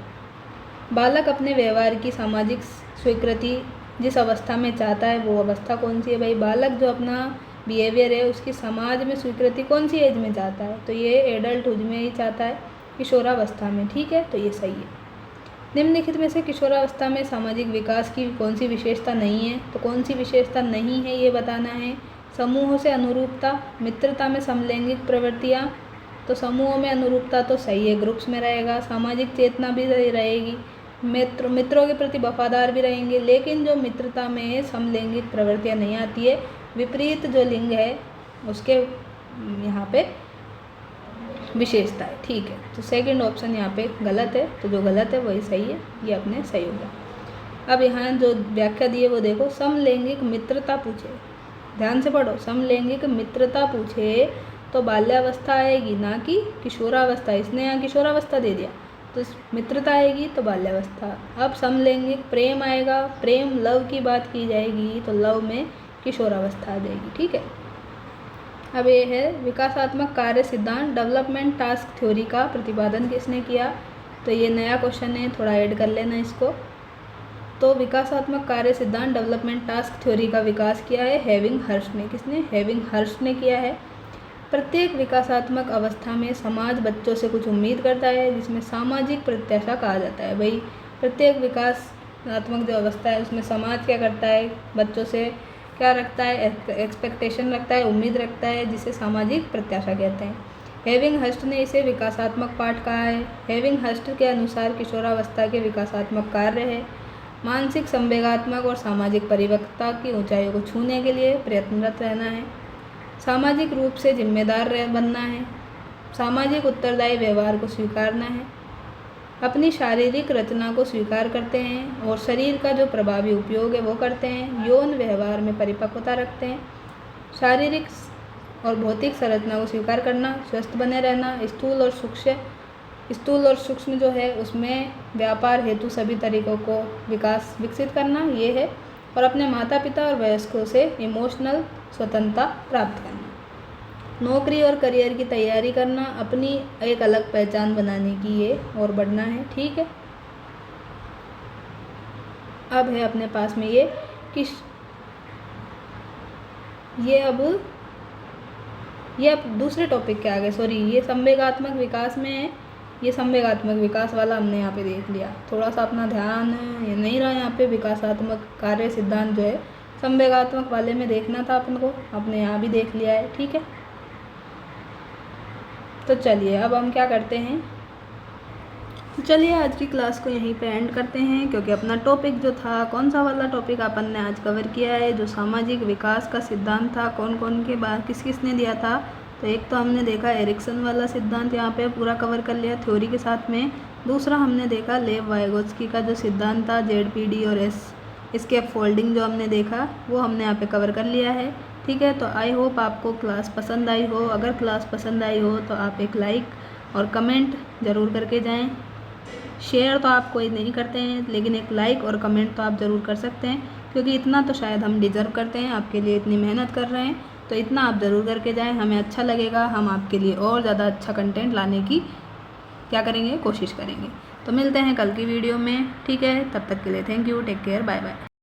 बालक अपने व्यवहार की सामाजिक स्वीकृति जिस अवस्था में चाहता है वो अवस्था कौन सी है? भाई बालक जो अपना बिहेवियर है उसकी समाज में स्वीकृति कौन सी एज में चाहता है? तो ये एडल्टहुड में ही चाहता है, किशोरावस्था में। ठीक है, तो ये सही है। निम्नलिखित में से किशोरावस्था में सामाजिक विकास की कौन सी विशेषता नहीं है? तो कौन सी विशेषता नहीं है ये बताना है। समूहों से अनुरूपता, मित्रता में समलैंगिक प्रवृत्तियाँ, तो समूहों में अनुरूपता तो सही है, ग्रुप्स में रहेगा। सामाजिक चेतना भी रहेगी, मित्रों के प्रति वफादार भी रहेंगे, लेकिन जो मित्रता में समलैंगिक प्रवृत्तियाँ नहीं आती है, विपरीत जो लिंग है उसके यहाँ पे विशेषता है। ठीक है, तो सेकंड ऑप्शन यहाँ पे गलत है, तो जो गलत है वही सही है, ये अपने सही हो गया। अब यहाँ जो व्याख्या दी है वो देखो, समलैंगिक मित्रता पूछे, ध्यान से पढ़ो, समलैंगिक मित्रता पूछे तो बाल्यावस्था आएगी, ना कि किशोरावस्था। इसने यहाँ किशोरावस्था दे दिया, तो मित्रता आएगी तो बाल्यावस्था। अब समलैंगिक प्रेम आएगा, प्रेम लव की बात की जाएगी, तो लव में किशोरावस्था आ जाएगी। ठीक है, अब ये है विकासात्मक कार्य सिद्धांत, डेवलपमेंट टास्क थ्योरी का प्रतिपादन किसने किया? तो ये नया क्वेश्चन है, थोड़ा ऐड कर लेना इसको। तो विकासात्मक कार्य सिद्धांत डेवलपमेंट टास्क थ्योरी का विकास किया है हेविंग हर्स्ट ने। किसने? हेविंग हर्स्ट ने किया है। प्रत्येक विकासात्मक अवस्था में समाज बच्चों से कुछ उम्मीद करता है, जिसमें सामाजिक प्रत्याशा कहा जाता है। भाई प्रत्येक विकासात्मक जो अवस्था है उसमें समाज क्या करता है? बच्चों से क्या रखता है? एक्सपेक्टेशन रखता है, उम्मीद रखता है, जिसे सामाजिक प्रत्याशा कहते हैं। हेविंग हर्स्ट ने इसे विकासात्मक पाठ कहा है। हेविंग हर्स्ट के अनुसार किशोरावस्था के विकासात्मक कार्य है मानसिक, संवेगात्मक और सामाजिक परिपक्वता की ऊंचाइयों को छूने के लिए प्रयत्नरत रहना है, सामाजिक रूप से जिम्मेदार बनना है, सामाजिक उत्तरदायी व्यवहार को स्वीकारना है, अपनी शारीरिक रचना को स्वीकार करते हैं और शरीर का जो प्रभावी उपयोग है वो करते हैं, यौन व्यवहार में परिपक्वता रखते हैं, शारीरिक और भौतिक संरचना को स्वीकार करना, स्वस्थ बने रहना, स्थूल और सूक्ष्म जो है उसमें व्यापार हेतु सभी तरीकों को विकसित करना, ये है, और अपने माता पिता और वयस्कों से इमोशनल स्वतंत्रता प्राप्त करना, नौकरी और करियर की तैयारी करना, अपनी एक अलग पहचान बनाने की ये और बढ़ना है। ठीक है, अब है अपने पास में ये कि ये अब दूसरे टॉपिक के आगे, सॉरी, ये संवेगात्मक विकास में है। ये संवेगात्मक विकास वाला हमने यहाँ पे देख लिया, थोड़ा सा अपना ध्यान ये नहीं रहा यहाँ पे। विकासात्मक कार्य सिद्धांत जो है संवेगात्मक वाले में देखना था अपन को, अपने यहाँ भी देख लिया है। ठीक है, तो चलिए अब हम क्या करते हैं, चलिए आज की क्लास को यहीं पे एंड करते हैं, क्योंकि अपना टॉपिक जो था, कौन सा वाला टॉपिक अपन ने आज कवर किया है, जो सामाजिक विकास का सिद्धांत था, कौन कौन के बाद किस किस ने दिया था। तो एक तो हमने देखा एरिक्सन वाला सिद्धांत, यहाँ पे पूरा कवर कर लिया थ्योरी के साथ में। दूसरा हमने देखा लेव वाइगोत्स्की का जो सिद्धांत था, ZPD और एस्केप फोल्डिंग जो हमने देखा वो हमने यहाँ पे कवर कर लिया है। ठीक है, तो आई होप आपको क्लास पसंद आई हो। अगर क्लास पसंद आई हो तो आप एक लाइक और कमेंट ज़रूर करके जाएं। शेयर तो आप कोई नहीं करते हैं, लेकिन एक लाइक और कमेंट तो आप ज़रूर कर सकते हैं, क्योंकि इतना तो शायद हम डिज़र्व करते हैं, आपके लिए इतनी मेहनत कर रहे हैं, तो इतना आप ज़रूर करके जाएं, हमें अच्छा लगेगा। हम आपके लिए और ज़्यादा अच्छा कंटेंट लाने की क्या करेंगे, कोशिश करेंगे। तो मिलते हैं कल की वीडियो में। ठीक है, तब तक के लिए thank you, take care, bye bye.